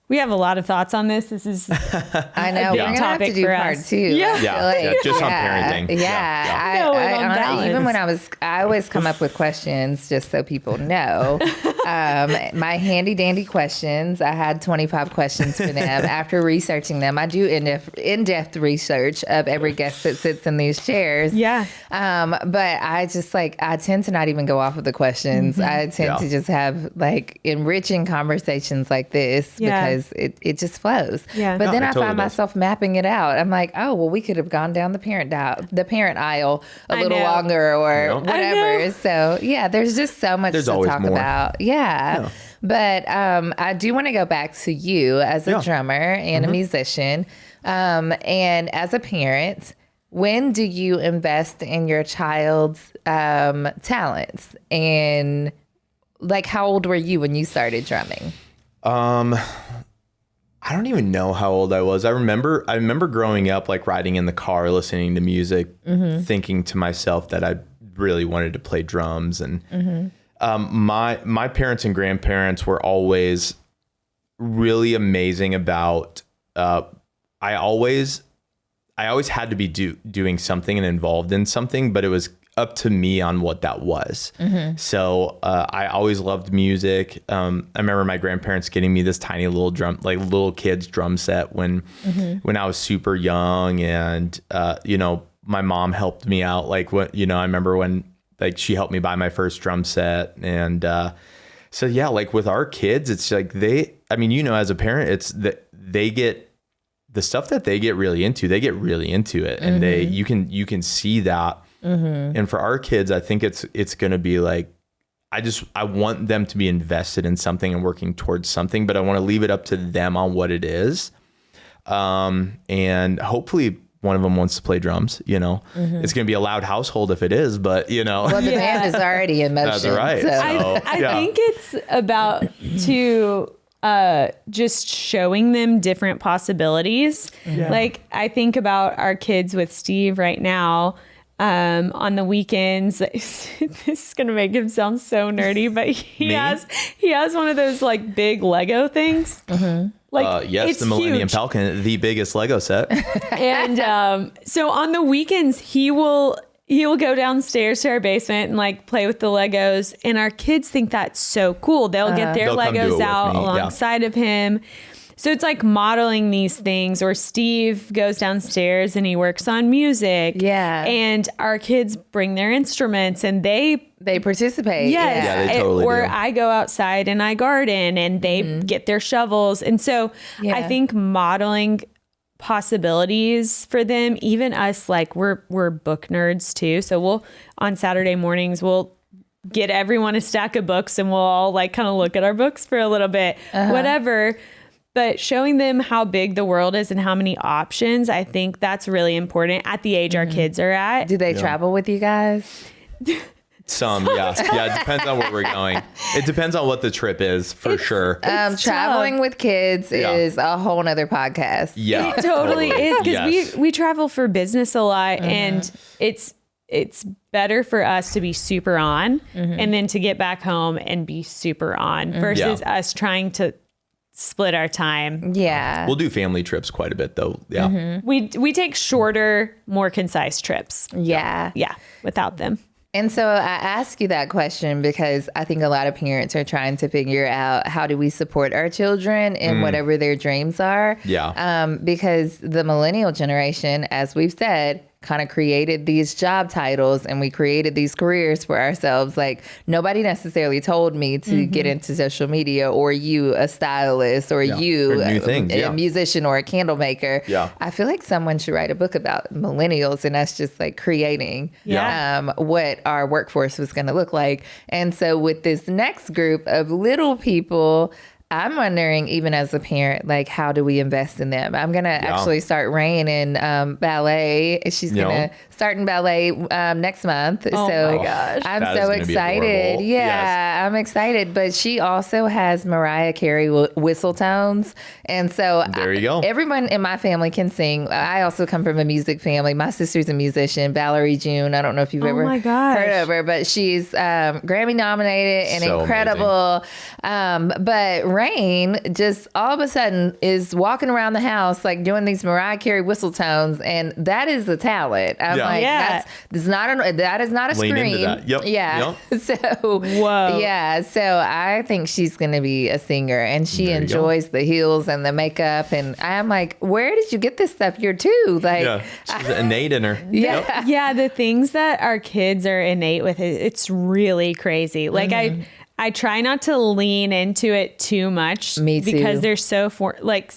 we have a lot of thoughts on this. This is I know. We're going to have to do part 2. Yeah. Just on parenting. I even when I always come up with questions just so people know. My handy dandy questions. I had 25 questions for them. After researching them, I do in-depth research of every guest that sits in these chairs. Yeah. But I just I tend to not even go off of the questions. I tend to just have like enriching conversations like this because it just flows. Yeah. But then I find myself mapping it out. I'm like, oh, well, we could have gone down the parent aisle a little longer or whatever. So yeah, there's just so much to talk about. Yeah. But I do want to go back to you as a drummer and a musician. And as a parent, when do you invest in your child's talents? And like, how old were you when you started drumming? I don't even know how old I was. I remember growing up, like riding in the car, listening to music, thinking to myself that I really wanted to play drums. And my parents and grandparents were always really amazing about. I always had to be doing something and involved in something, but it was up to me on what that was. So I always loved music. I remember my grandparents getting me this tiny little little kid's drum set when I was super young, and you know, my mom helped me out. Like what, you know, I remember when like she helped me buy my first drum set, and so yeah, like with our kids, it's like you know, as a parent, it's that they get the stuff that they get really into it, and you can see that. And for our kids, I think it's going to be like, I want them to be invested in something and working towards something, but I want to leave it up to them on what it is. And hopefully one of them wants to play drums, you know. It's going to be a loud household if it is, but you know. Well, the band is already in motion. That's right. So. I think it's about just showing them different possibilities. Like I think about our kids with Steve right now. On the weekends, this is gonna make him sound so nerdy, but he has one of those like big Lego things. Like yes, it's the Millennium huge. Falcon, the biggest Lego set. And so on the weekends, he will go downstairs to our basement and like play with the Legos, and our kids think that's so cool. They'll get their Legos out alongside of him. So it's like modeling these things, or Steve goes downstairs and he works on music. Yeah. And our kids bring their instruments and they participate. Yes. Yeah, they totally or do. I go outside and I garden and they get their shovels. And so I think modeling possibilities for them, even us, like we're book nerds too. So on Saturday mornings, we'll get everyone a stack of books and we'll all like kind of look at our books for a little bit, whatever. But showing them how big the world is and how many options, I think that's really important at the age our kids are at. Do they travel with you guys? Some, yeah. Yeah, it depends on where we're going. It depends on what the trip is, for sure. Traveling with kids is a whole nother podcast. Yeah. It totally is, because we travel for business a lot, and it's better for us to be super on and then to get back home and be super on versus us trying to split our time. Yeah. We'll do family trips quite a bit though. Yeah. We take shorter, more concise trips. Yeah. Yeah. Without them. And so I ask you that question because I think a lot of parents are trying to figure out how do we support our children in whatever their dreams are. Yeah. Because the millennial generation, as we've said, kind of created these job titles and we created these careers for ourselves. Like nobody necessarily told me to get into social media, or you a stylist, or you Or new things, a musician or a candle maker. Yeah. I feel like someone should write a book about millennials and us just like creating what our workforce was going to look like. And so with this next group of little people, I'm wondering, even as a parent, like, how do we invest in them? I'm going to actually start Rain in ballet. She's going to start in ballet next month. Oh so my gosh. I'm That is so gonna be excited. adorable. Yeah, Yes. I'm excited. But she also has Mariah Carey whistle tones. And so There you go. Everyone in my family can sing. I also come from a music family. My sister's a musician, Valerie June. I don't know if you've ever my gosh. heard of her, but she's Grammy nominated and So incredible. But Rain just all of a sudden is walking around the house like doing these Mariah Carey whistle tones, and that is the talent. I'm like, Yeah. that is not a Lean into scream. that. Yep. Yeah. So Whoa. yeah. So I think she's gonna be a singer, and she There you go. enjoys the heels and the makeup. And I'm like, where did you get this stuff? You're too like, Yeah. She's innate in her. yeah. Yeah, the things that our kids are innate with, it's really crazy. Like I try not to lean into it too much. Me too. Because they're so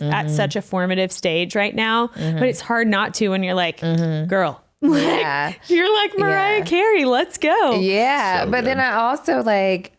at such a formative stage right now. But it's hard not to when you're like, girl. Yeah. You're like Mariah Yeah. Carey, let's go. Yeah, So but good. then I also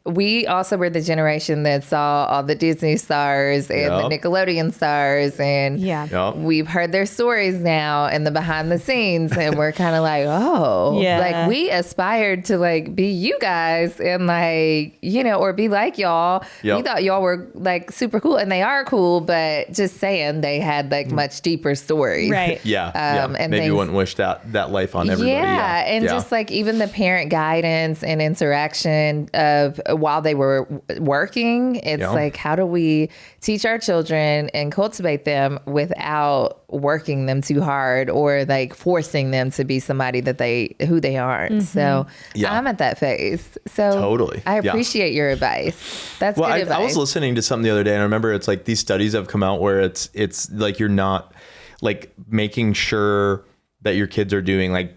we also were the generation that saw all the Disney stars and the Yep. Nickelodeon stars, and Yeah. Yep. we've heard their stories now and the behind the scenes, and we're kind of like, oh, Yeah. like we aspired to like be you guys and like, you know, or be like y'all. Yep. We thought y'all were like super cool, and they are cool, but just saying they had like much deeper stories. Right. Yeah. And Maybe you things- wouldn't wish that life on everybody. Yeah, and Yeah. just like even the parent guidance and interaction of while they were working, it's Yeah. like, how do we teach our children and cultivate them without working them too hard or like forcing them to be somebody that who they aren't. So Yeah. I'm at that phase. So Totally. I Yeah. appreciate your advice. That's Well, good I advice. was listening to something the other day, and I remember it's like these studies have come out where it's like you're not like making sure that your kids are doing like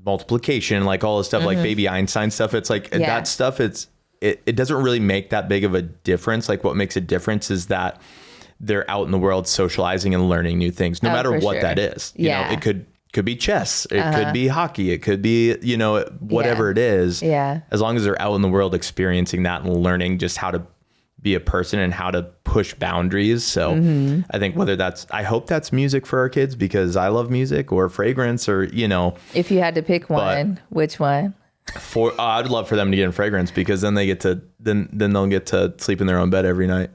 multiplication, like all this stuff, like baby Einstein stuff. It's like Yeah. that stuff. It doesn't really make that big of a difference. Like what makes a difference is that they're out in the world socializing and learning new things, no matter for what sure. that is. You Yeah. know, it could be chess, it could be hockey, it could be, you know, whatever it is. Yeah. As long as they're out in the world experiencing that and learning just how to be a person and how to push boundaries. So I think I hope that's music for our kids, because I love music, or fragrance, or, you know, If you had to pick one, which one? I'd love for them to get in fragrance, because then they get to, then they'll get to sleep in their own bed every night.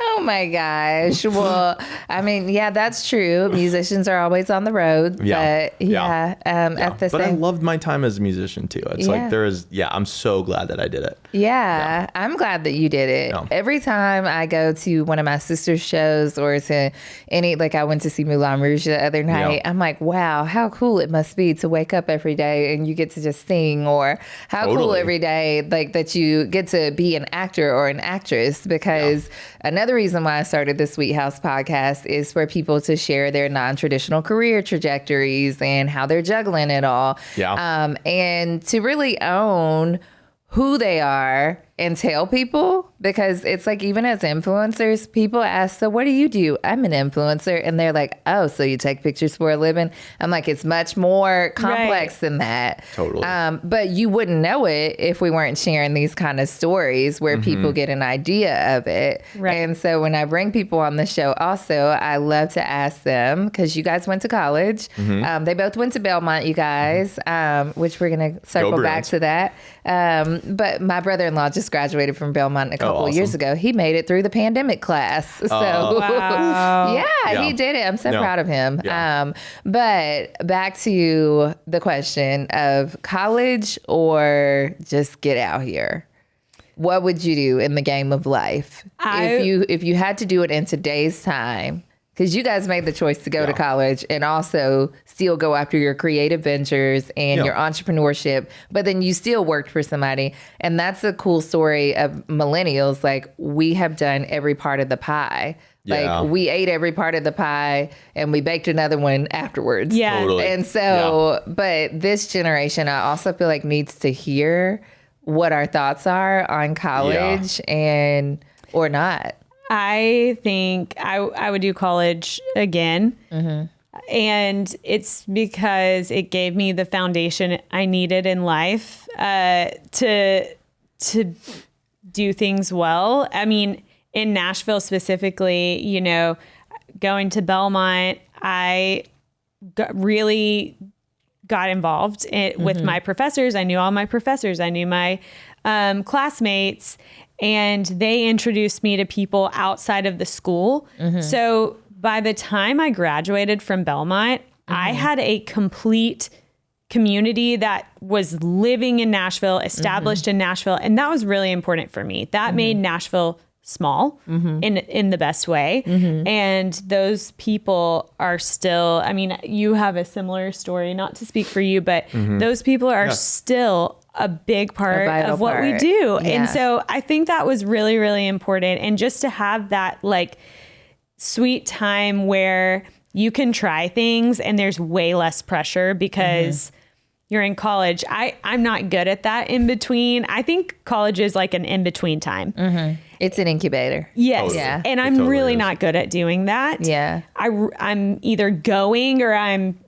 Oh my gosh. Well, I mean, yeah, that's true. Musicians are always on the road, Yeah. but at the But I same loved my time as a musician too. It's Yeah. like I'm so glad that I did it. Yeah, I'm glad that you did it. Yeah. Every time I go to one of my sister's shows or to like I went to see Moulin Rouge the other night, Yeah. I'm like, wow, how cool it must be to wake up every day and you get to just sing, or how cool Totally. every day like that you get to be an actor or an actress. Because another reason why I started the Sweet House podcast is for people to share their non-traditional career trajectories and how they're juggling it all. Yeah. And to really own who they are and tell people, because it's like, even as influencers, people ask, so what do you do? I'm an influencer. And they're like, oh, so you take pictures for a living? I'm like, it's much more complex than that. Totally. But you wouldn't know it if we weren't sharing these kind of stories where people get an idea of it. Right. And so when I bring people on the show, also, I love to ask them, because you guys went to college. They both went to Belmont, you guys, which we're going to circle back Bruins. to that. But my brother-in-law just graduated from Belmont a couple awesome. years ago. He made it through the pandemic class. So Wow. yeah, Yeah. he did it. I'm so Yeah. proud of him. Yeah. But back to the question of college or just get out here. What would you do in the game of life if you had to do it in today's time? Because you guys made the choice to go to college and also still go after your creative ventures and your entrepreneurship, but then you still worked for somebody. And that's a cool story of millennials. Like, we have done every part of the pie. Yeah. Like we ate every part of the pie and we baked another one afterwards. Yeah. Totally. And so, but this generation, I also feel like needs to hear what our thoughts are on college and or not. I think I would do college again. And it's because it gave me the foundation I needed in life to do things well. I mean, in Nashville specifically, you know, going to Belmont, I really got involved with my professors. I knew all my professors. I knew my classmates, and they introduced me to people outside of the school. So by the time I graduated from Belmont, I had a complete community that was living in Nashville, established in Nashville. And that was really important for me. That made Nashville small in the best way. And those people are still, I mean, you have a similar story, not to speak for you, but those people are still a big part of what we do. Yeah. And so I think that was really, really important. And just to have that like sweet time where you can try things and there's way less pressure because you're in college. I'm not good at that in between. I think college is like an in between time. It's an incubator. Yes. Totally. Yeah. And I'm totally really is. not good at doing that. Yeah. I'm either going or I'm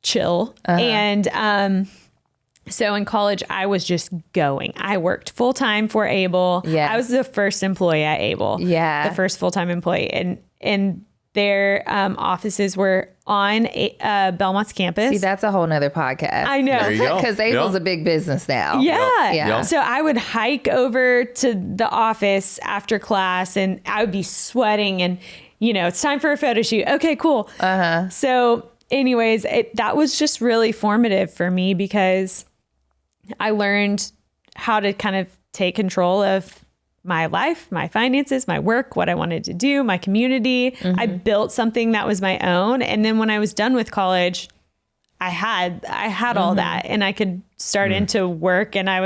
chill. And so in college, I was just going. I worked full time for Able. Yeah. I was the first employee at Able. Yeah. The first full time employee. And their offices were on Belmont's campus. See, that's a whole nother podcast. I know. There you go. Because Abel's a big business now. Yeah. Yeah. So I would hike over to the office after class and I would be sweating and, you know, it's time for a photo shoot. Okay, cool. So anyways, that was just really formative for me because I learned how to kind of take control of my life, my finances, my work, what I wanted to do, my community. I built something that was my own. And then when I was done with college, I had all that and I could start into work and I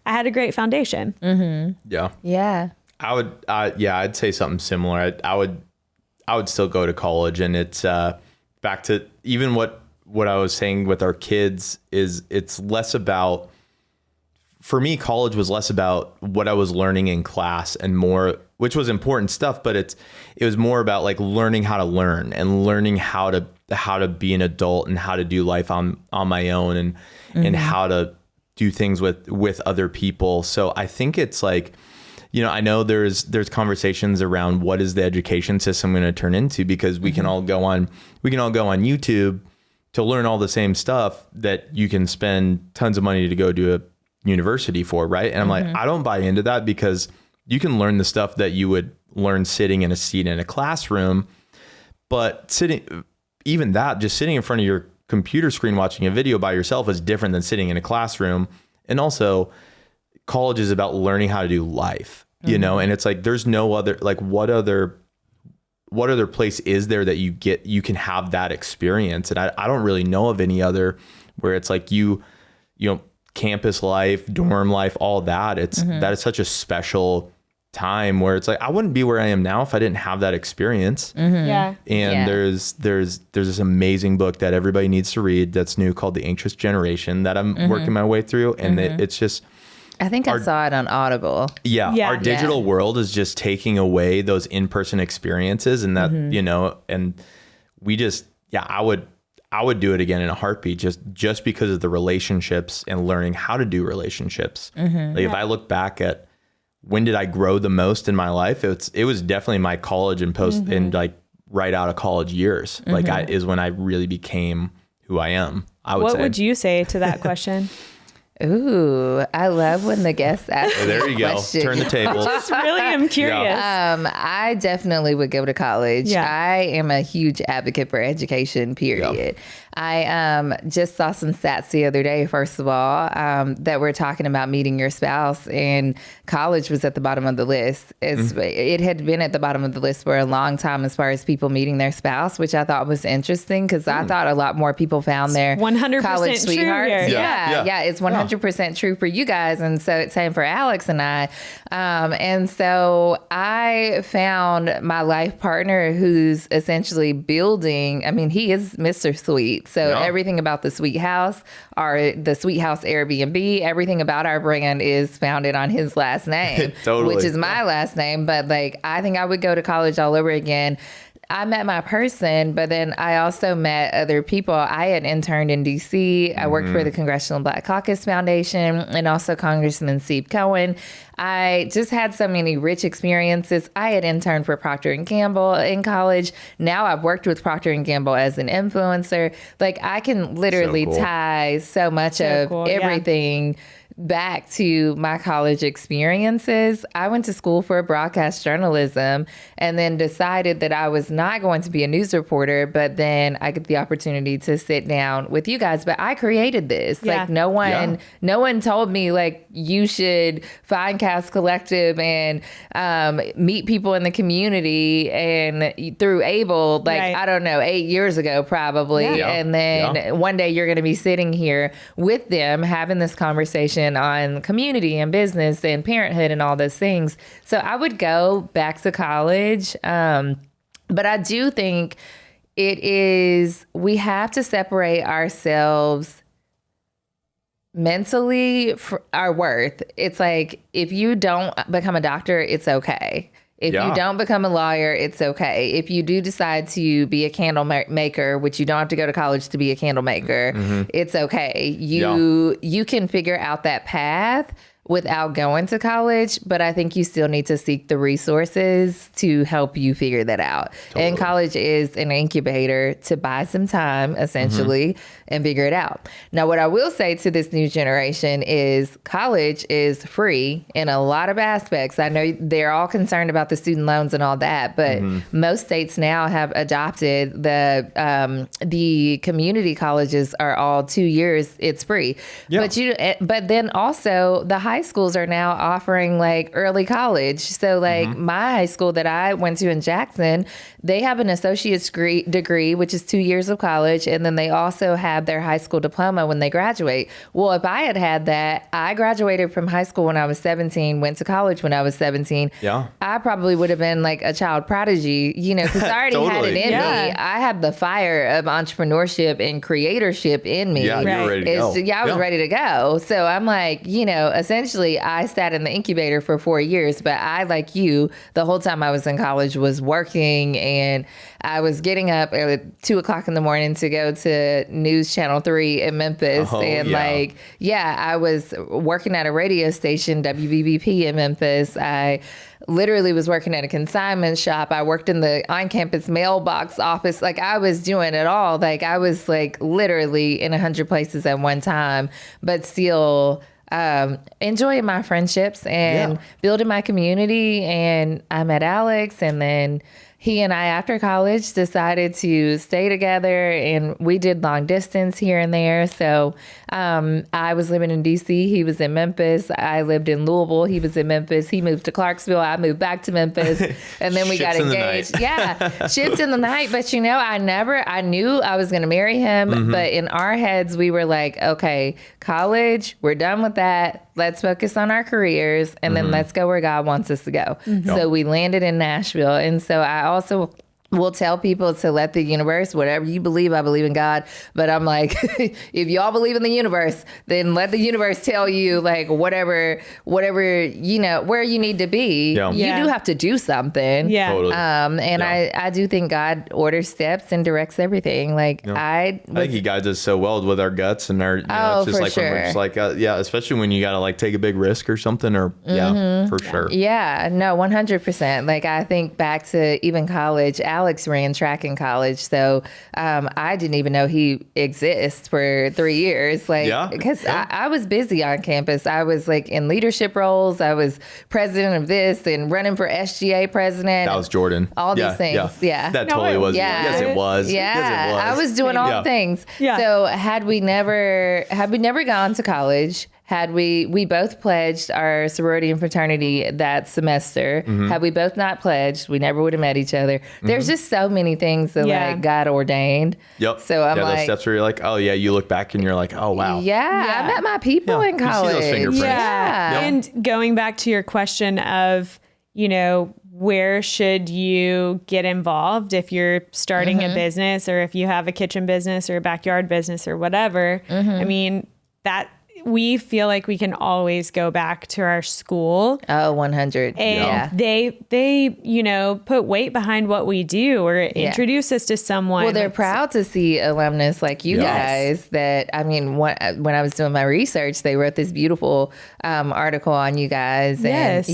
had a great foundation. Yeah. Yeah. I'd say something similar. I would still go to college, and it's back to even what I was saying with our kids is it's less about, for me, college was less about what I was learning in class and more, which was important stuff, but it was more about like learning how to learn and learning how to be an adult and how to do life on my own and how to do things with other people. So I think it's like, you know, I know there's conversations around what is the education system going to turn into, because we can all go on YouTube to learn all the same stuff that you can spend tons of money to go to a university for, right? And I'm like, I don't buy into that, because you can learn the stuff that you would learn sitting in a seat in a classroom, but just sitting in front of your computer screen watching a video by yourself is different than sitting in a classroom. And also, college is about learning how to do life, you know, and it's like there's no other, like what other place is there that you can have that experience? And I don't really know of any other where it's like you know, campus life, dorm life, all that. That is such a special time where it's like I wouldn't be where I am now if I didn't have that experience. Yeah. And there's this amazing book that everybody needs to read that's new called The Anxious Generation that I'm working my way through, and it's just, I think I saw it on Audible. our digital world is just taking away those in-person experiences, and that you know, and we just I would do it again in a heartbeat, just because of the relationships and learning how to do relationships. Like if I look back at when did I grow the most in my life, it was definitely my college and post and like right out of college years. Like is when I really became who I am. What would you say to that question? Ooh, I love when the guests ask me There you go. questions. Turn the tables. Just really am curious. I definitely would go to college. Yeah. I am a huge advocate for education, period. I just saw some stats the other day, first of all, that we're talking about meeting your spouse, and college was at the bottom of the list. It had been at the bottom of the list for a long time as far as people meeting their spouse, which I thought was interesting because I thought a lot more people found their 100% college sweethearts. true here. Yeah, it's 100% true for you guys. And so it's same for Alex and I. And so I found my life partner who's essentially building, I mean, he is Mr. Sweet. So everything about the Sweet House, the Sweet House Airbnb, everything about our brand is founded on his last name, Totally. which is my last name. But like, I think I would go to college all over again. I met my person, but then I also met other people. I had interned in D.C. I worked for the Congressional Black Caucus Foundation and also Congressman Steve Cohen. I just had so many rich experiences. I had interned for Procter & Gamble in college. Now I've worked with Procter & Gamble as an influencer. Like, I can literally tie so much of everything back to my college experiences. I went to school for broadcast journalism and then decided that I was not going to be a news reporter, but then I get the opportunity to sit down with you guys. But I created this. Like, no one told me like you should find Cast Collective and meet people in the community and through Able, like, I don't know, 8 years ago probably. And then one day you're going to be sitting here with them having this conversation on community and business and parenthood and all those things. So I would go back to college. But I do think we have to separate ourselves mentally for our worth. It's like, if you don't become a doctor, it's okay. If you don't become a lawyer, it's okay. If you do decide to be a candle maker, which you don't have to go to college to be a candle maker, it's okay. You can figure out that path without going to college, but I think you still need to seek the resources to help you figure that out. Totally. And college is an incubator to buy some time, essentially, and figure it out. Now, what I will say to this new generation is college is free in a lot of aspects. I know they're all concerned about the student loans and all that, but most states now have adopted the community colleges are all 2 years. It's free. But then also the high schools are now offering like early college. So like my high school that I went to in Jackson, they have an associate's degree, which is 2 years of college. And then they also have their high school diploma when they graduate. Well, if I had that, I graduated from high school when I was 17, went to college when I was 17. I probably would have been like a child prodigy, because I already had it in me. I had the fire of entrepreneurship and creatorship in me. You were ready to go. I was ready to go. So I'm like, essentially I sat in the incubator for 4 years, but I, like you, the whole time I was in college was working, and I was getting up at 2 o'clock in the morning to go to News Channel 3 in Memphis. I was working at a radio station, WBBP in Memphis. I literally was working at a consignment shop. I worked in the on-campus mailbox office. Like, I was doing it all. Like, I was like literally in 100 places at one time, but still enjoying my friendships and building my community. And I met Alex, and then he and I, after college, decided to stay together, and we did long distance here and there. So I was living in D.C. He was in Memphis. I lived in Louisville. He was in Memphis. He moved to Clarksville. I moved back to Memphis, and then we got engaged. Ships in the night. But I knew I was going to marry him. But in our heads, we were like, okay, college, we're done with that. Let's focus on our careers, and then let's go where God wants us to go. So we landed in Nashville. And so I also will tell people to let the universe, whatever you believe, I believe in God. But I'm like, if y'all believe in the universe, then let the universe tell you like whatever, where you need to be. You do have to do something. Totally. I do think God orders steps and directs everything. Like I think he guides us so well with our guts and our, it's just like, when we're just like, especially when you got to like take a big risk or something or for sure. Yeah, no, 100%. Like, I think back to even college, Alex ran track in college. So I didn't even know he exists for 3 years. Like, because I was busy on campus. I was like in leadership roles. I was president of this and running for SGA president. That was Jordan. All these things. Yeah. That totally was. Yeah. Yes, it was. Yeah. Yes, it was. I was doing all the things. Yeah. So had we never gone to college, had we both pledged our sorority and fraternity that semester, had we both not pledged, we never would have met each other. There's just so many things that like God ordained. Yep. So I'm those like, steps where you're like, oh yeah, you look back and you're like, oh wow. Yeah. I met my people in college. You see those fingerprints. Yeah. And going back to your question of, where should you get involved if you're starting a business or if you have a kitchen business or a backyard business or whatever? I mean, that we feel like we can always go back to our school. Oh, 100. And they put weight behind what we do or introduce us to someone. Well, they're proud to see alumnus like you guys that, I mean, when I was doing my research, they wrote this beautiful article on you guys. And,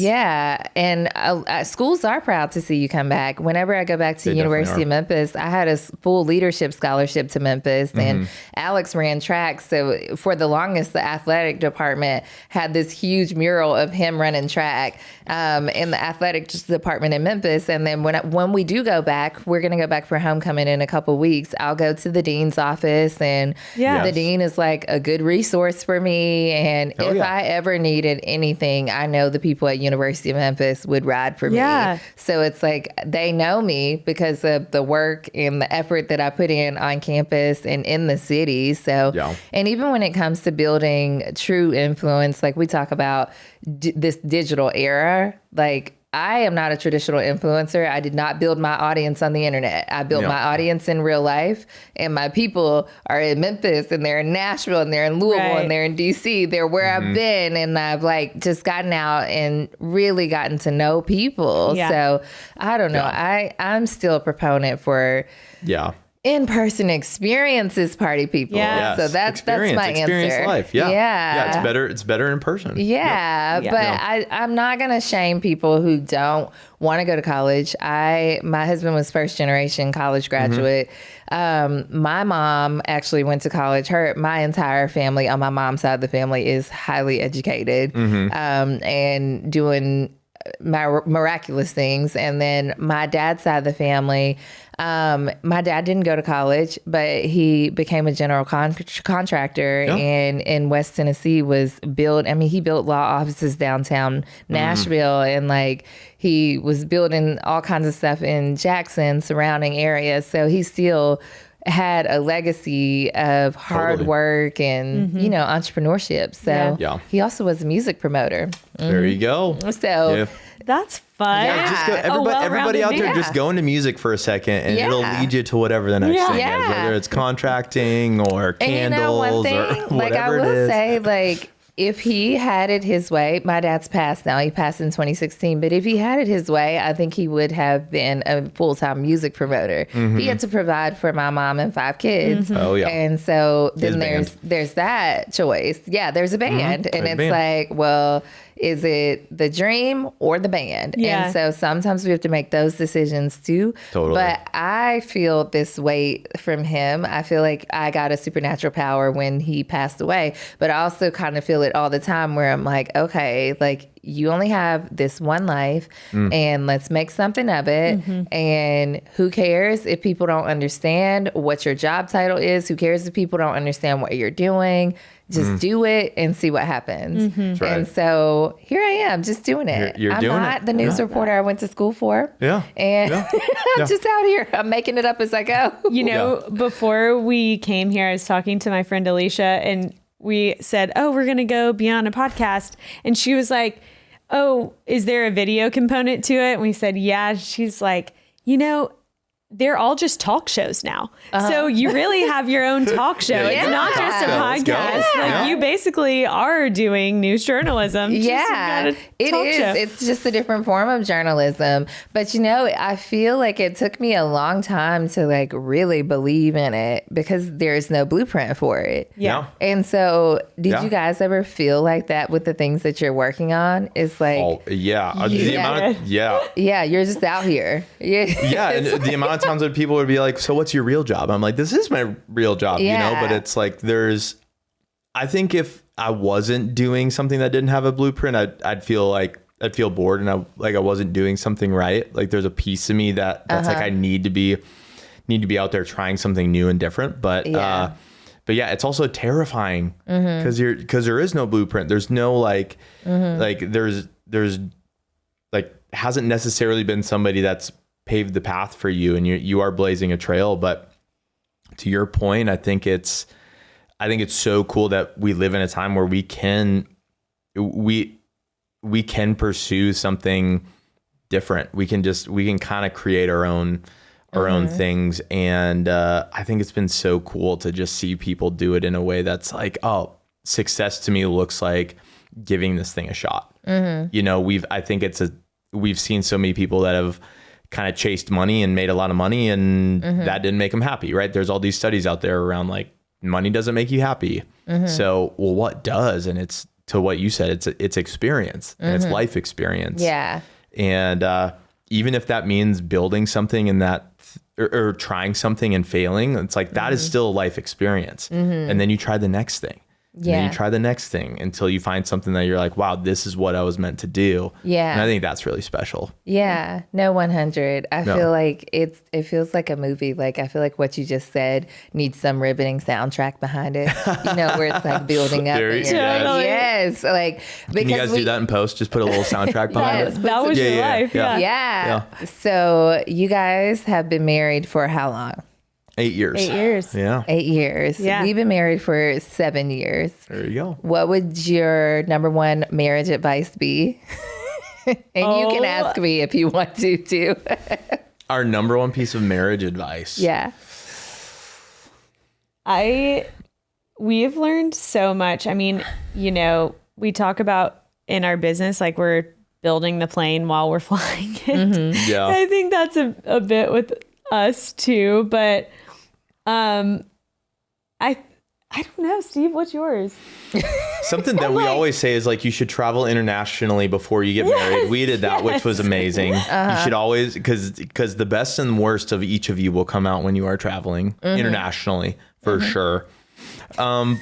and schools are proud to see you come back. Whenever I go back to the University of Memphis, I had a full leadership scholarship to Memphis and Alex ran track. So for the longest, the athletic department had this huge mural of him running track in the athletic department in Memphis. And then when we do go back, we're going to go back for homecoming in a couple weeks. I'll go to the dean's office and the dean is like a good resource for me. And if I ever needed anything, I know the people at University of Memphis would ride for me. So it's like they know me because of the work and the effort that I put in on campus and in the city. So, and even when it comes to building true influence, like we talk about this digital era, like I am not a traditional influencer. I did not build my audience on the internet. I built my audience in real life, and my people are in Memphis and they're in Nashville and they're in Louisville and they're in DC. They're where I've been, and I've like just gotten out and really gotten to know people. So I don't know. I'm still a proponent for in-person experiences, party people. So that's my answer. Experience life. Yeah, it's better in person. But I'm not gonna shame people who don't want to go to college. My husband was first generation college graduate. My mom actually went to college. My entire family on my mom's side of the family is highly educated and doing miraculous things. And then my dad's side of the family, my dad didn't go to college, but he became a general contractor and in West Tennessee he built law offices downtown Nashville and like he was building all kinds of stuff in Jackson, surrounding areas. So he still had a legacy of hard work and, entrepreneurship. So he also was a music promoter. There you go. So that's fun. Just go, everybody out there, just go into music for a second and it'll lead you to whatever the next thing is, whether it's contracting or candles or whatever like I will it is. say, like, if he had it his way, my dad's passed now. He passed in 2016. But if he had it his way, I think he would have been a full-time music promoter. He had to provide for my mom and 5 kids. And so then there's that choice. Yeah, there's a band. And it's like, well, is it the dream or the band? And so sometimes we have to make those decisions too. But I feel this weight from him. I feel like I got a supernatural power when he passed away. But I also kind of feel it all the time where I'm like, okay, like you only have this one life and let's make something of it. And who cares if people don't understand what your job title is? Who cares if people don't understand what you're doing? Just do it and see what happens. And so here I am, just doing it. You're I'm doing not the news reporter I went to school for. And I'm just out here. I'm making it up as I go. Before we came here, I was talking to my friend Alicia and we said, oh, we're going to go be on a podcast. And she was like, oh, is there a video component to it? And we said, yeah. She's like, they're all just talk shows now. So you really have your own talk show. It's not just a podcast. Like you basically are doing news journalism. Yeah, it is. Show. It's just a different form of journalism. But, I feel like it took me a long time to like really believe in it because there's no blueprint for it. Yeah. And so did you guys ever feel like that with the things that you're working on? It's like, Yeah, you're just out here. Yeah, and the amount of times that people would be like, so what's your real job? I'm like, this is my real job, but it's like I think if I wasn't doing something that didn't have a blueprint, I'd feel bored and I wasn't doing something right. Like there's a piece of me that's like I need to be out there trying something new and different. But it's also terrifying because there is no blueprint. There's no like there's like hasn't necessarily been somebody that's paved the path for you and you are blazing a trail. But to your point, I think it's so cool that we live in a time where we can pursue something different. We can kind of create our own things. And I think it's been so cool to just see people do it in a way that's like, oh, success to me looks like giving this thing a shot. We've seen so many people that have kind of chased money and made a lot of money and that didn't make them happy, right? There's all these studies out there around like money doesn't make you happy. So, well, what does? And it's to what you said, it's experience and it's life experience. Yeah. And even if that means building something in that or trying something and failing, it's like that is still a life experience. And then you try the next thing. And then you try the next thing until you find something that you're like, wow, this is what I was meant to do. Yeah. And I think that's really special. Yeah. No, 100. I feel like it feels like a movie. Like, I feel like what you just said needs some riveting soundtrack behind it, where it's like building up. Yes. Like, because can you guys do that in post? Just put a little soundtrack behind it. That was your life. Yeah. So you guys have been married for how long? 8 years. 8 years. Yeah. 8 years. Yeah. We've been married for 7 years. There you go. What would your number one marriage advice be? And you can ask me if you want to too. Our number one piece of marriage advice. Yeah. We've learned so much. I mean, we talk about in our business, like we're building the plane while we're flying it. Yeah. I think that's a bit with us too, but I don't know, Steve, what's yours? Something that we always say is like you should travel internationally before you get married. We did that, which was amazing. You should always, because the best and worst of each of you will come out when you are traveling internationally for sure. That's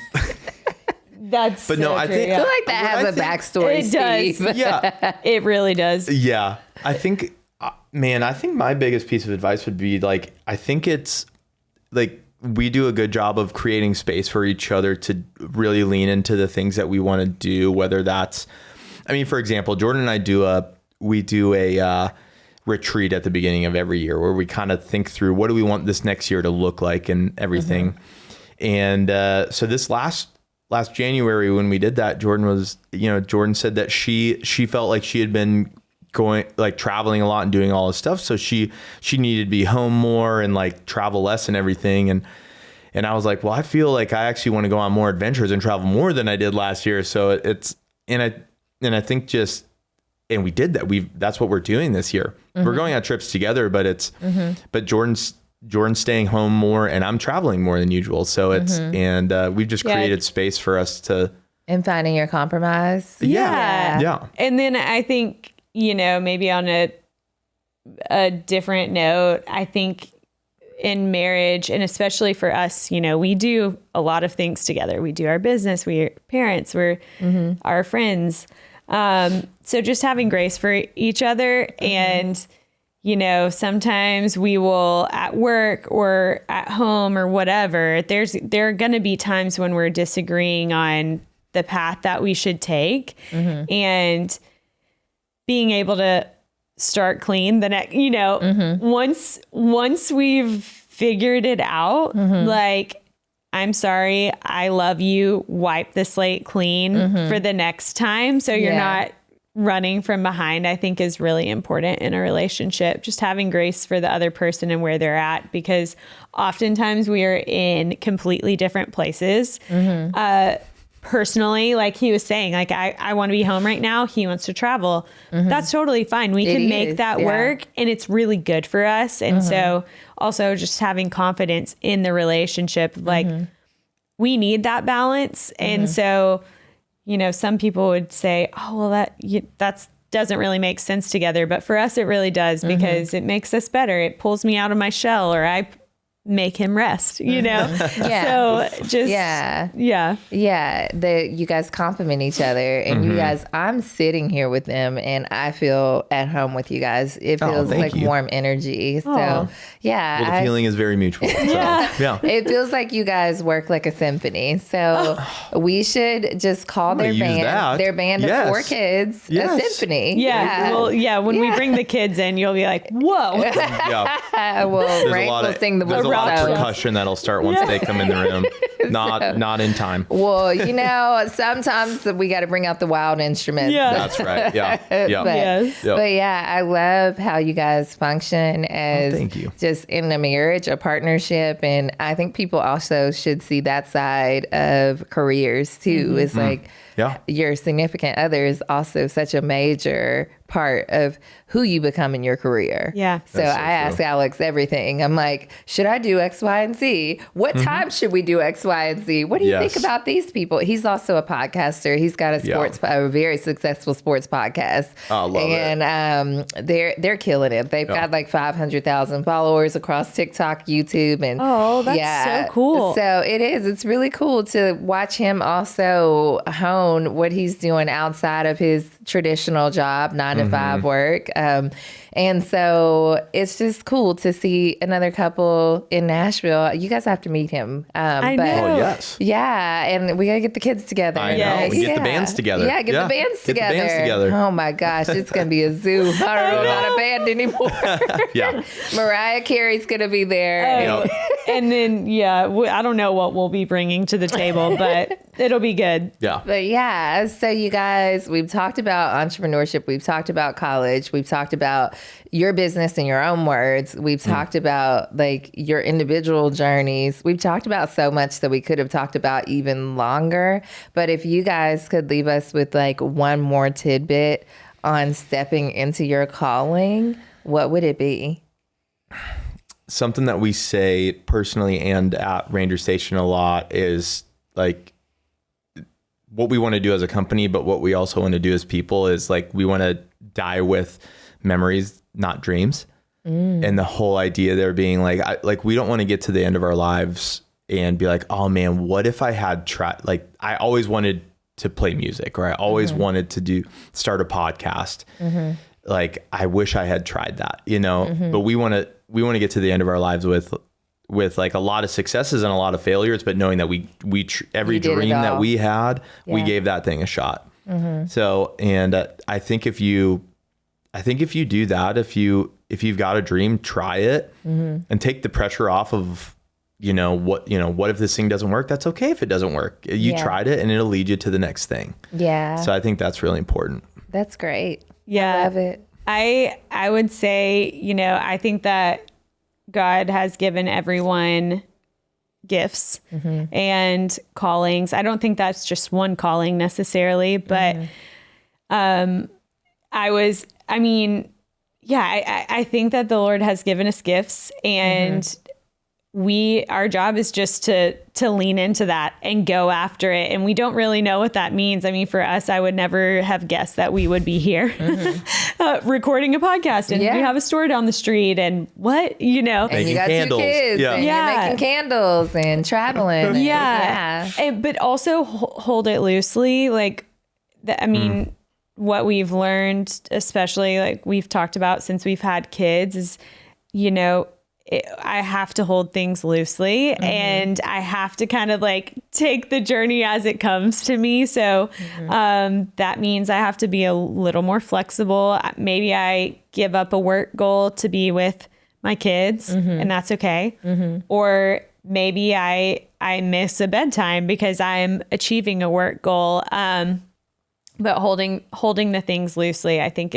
but no, I true, think I feel like that has a backstory. It does. Steve. Yeah, it really does. Yeah, I think, man, I think my biggest piece of advice would be like, I think it's like we do a good job of creating space for each other to really lean into the things that we want to do, whether that's, I mean, for example, Jordan and I do a retreat at the beginning of every year where we kind of think through what do we want this next year to look like and everything. And so this last January when we did that, Jordan said that she felt like she had been going like traveling a lot and doing all this stuff. So she needed to be home more and like travel less and everything. And I was like, well, I feel like I actually want to go on more adventures and travel more than I did last year. So I think just, and we did that. That's what we're doing this year. We're going on trips together, but but Jordan's staying home more and I'm traveling more than usual. So and we've just created space for us to. And finding your compromise. Yeah. And then I think, maybe on a different note, I think in marriage, and especially for us, we do a lot of things together. We do our business, we're parents, we're our friends. So just having grace for each other. And, sometimes we will at work or at home or whatever, there are going to be times when we're disagreeing on the path that we should take. And being able to start clean the next, once we've figured it out, like, I'm sorry, I love you, wipe the slate clean for the next time. So you're not running from behind, I think, is really important in a relationship. Just having grace for the other person and where they're at, because oftentimes we are in completely different places. Personally, like he was saying, like I want to be home right now. He wants to travel. That's totally fine. We can make that work, and it's really good for us. And so also just having confidence in the relationship, like we need that balance. And so, you know, some people would say, oh, well, that's doesn't really make sense together. But for us, it really does, because it makes us better. It pulls me out of my shell, or I make him rest, you know? So just, you guys compliment each other, and you guys, I'm sitting here with them and I feel at home with you guys. It feels like warm energy. So well, the feeling is very mutual. So, it feels like you guys work like a symphony. So we should just call their band of 4 kids a symphony. Well, when we bring the kids in, you'll be like, whoa. Well, Frank will sing the There's a lot of percussion that'll start once they come in the room. Not in time. Well, you know, sometimes we got to bring out the wild instruments. That's right. But yeah, I love how you guys function as thank you. Just in a marriage, a partnership. And I think people also should see that side of careers too. It's like your significant other is also such a major part of who you become in your career. So I ask Alex everything. I'm like, should I do X, Y, and Z? What time should we do X, Y, and Z? What do you think about these people? He's also a podcaster. He's got a very successful sports podcast. I love it. And they're killing it. They've got like 500,000 followers across TikTok, YouTube, and that's so cool. So it is. It's really cool to watch him also hone what he's doing outside of his traditional job, 9 to 5 work. And so it's just cool to see another couple in Nashville. You guys have to meet him. I know. Oh, yes. Yeah. And we got to get the kids together. I know. We get the bands together. Yeah, get the bands together. Oh my gosh. It's going to be a zoo. I don't know about a band anymore. Mariah Carey's going to be there. And then, I don't know what we'll be bringing to the table, but it'll be good. But so you guys, we've talked about entrepreneurship. We've talked about college. We've talked about your business in your own words. We've talked about like your individual journeys. We've talked about so much that we could have talked about even longer. But if you guys could leave us with like one more tidbit on stepping into your calling, what would it be? Something that we say personally and at Ranger Station a lot is like what we want to do as a company, but what we also want to do as people is like we want to die with memories, not dreams. And the whole idea there being like we don't want to get to the end of our lives and be like, oh man, what if I had tried? Like I always wanted to play music, or I always wanted to start a podcast. Like I wish I had tried that, you know. But we want to get to the end of our lives with like a lot of successes and a lot of failures, but knowing that every dream that we had, we gave that thing a shot. So, and I think if you do that, if you've got a dream, try it and take the pressure off of, what if this thing doesn't work? That's okay if it doesn't work. You tried it and it'll lead you to the next thing. So I think that's really important. That's great. I love it. I would say, I think that God has given everyone gifts and callings. I don't think that's just one calling necessarily, but I think that the Lord has given us gifts, and our job is just to lean into that and go after it. And we don't really know what that means. I mean, for us, I would never have guessed that we would be here recording a podcast, and we have a store down the street, and and you got candles. 2 kids, and you're making candles and traveling. But also hold it loosely. Like, what we've learned, especially like we've talked about since we've had kids, is, I have to hold things loosely, and I have to kind of like take the journey as it comes to me. So that means I have to be a little more flexible. Maybe I give up a work goal to be with my kids, and that's okay. Or maybe I miss a bedtime because I'm achieving a work goal. but holding the things loosely, I think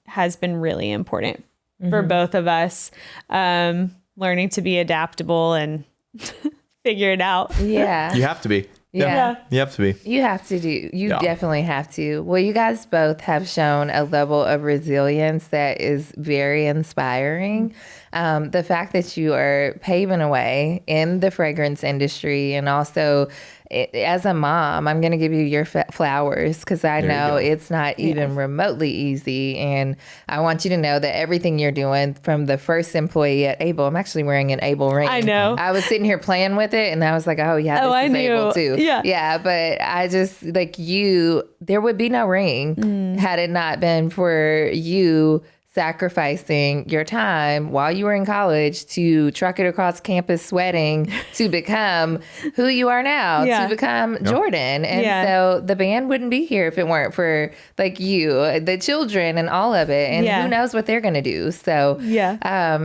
has been really important for both of us. Learning to be adaptable and figure it out. Yeah. You have to be. Yeah. You have to be. You have to do. You definitely have to. Well, you guys both have shown a level of resilience that is very inspiring. The fact that you are paving a way in the fragrance industry, and also as a mom, I'm going to give you your flowers, because I know it's not even remotely easy. And I want you to know that everything you're doing, from the first employee at Able, I'm actually wearing an Able ring. I know. I was sitting here playing with it, and I was like, oh, yeah, this is Able too. Yeah. But I just, like, there would be no ring had it not been for you sacrificing your time while you were in college to truck it across campus sweating to become who you are now, to become Jordan. And so the band wouldn't be here if it weren't for, like, you, the children, and all of it. And who knows what they're going to do. So,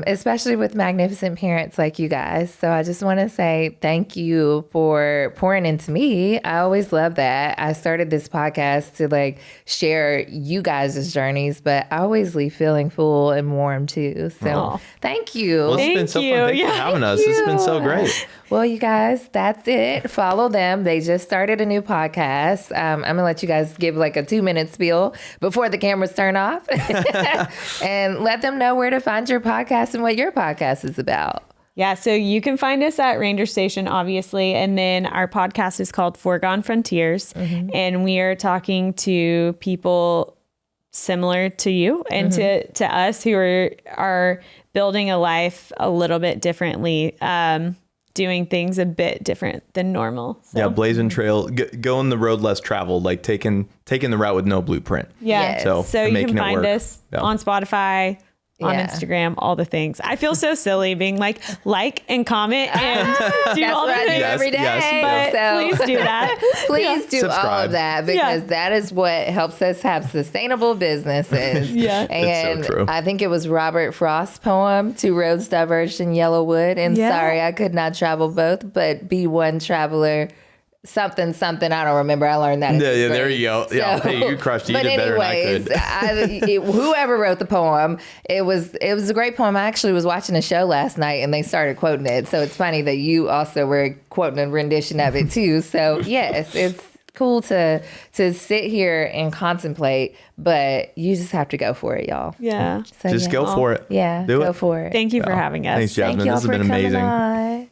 especially with magnificent parents like you guys. So I just want to say thank you for pouring into me. I always love that. I started this podcast to, like, share you guys' journeys, but I always leave feeling full and warm too. So thank you. Well, it's been so fun. Thanks for having us. It's been so great. Well, you guys, that's it. Follow them. They just started a new podcast. I'm going to let you guys give like a 2-minute spiel before the cameras turn off and let them know where to find your podcast and what your podcast is about. Yeah, so you can find us at Ranger Station, obviously. And then our podcast is called Foregone Frontiers. And we are talking to people similar to you and to us who are building a life a little bit differently, doing things a bit different than normal. So. Yeah, blazing trail, going the road less traveled, like taking the route with no blueprint. Yeah, so you can find us on Spotify, on Instagram, all the things. I feel so silly being like and comment and do all the things every day. But please do that. Please do Subscribe. all of that, because that is what helps us have sustainable businesses. And it's so true. I think it was Robert Frost's poem, "Two roads diverged in yellow wood, and sorry I could not travel both, but be one traveler." Something, I don't remember. I learned that. Yeah, there you go. Yeah, hey, you crushed it. You did better than I could. Whoever wrote the poem, it was a great poem. I actually was watching a show last night and they started quoting it. So it's funny that you also were quoting a rendition of it too. So yes, it's cool to sit here and contemplate, but you just have to go for it, y'all. Yeah. So, just go for it. Yeah, go for it. Thank you for having us. Thanks, Jasmine. Thank y'all this has been for coming amazing. on.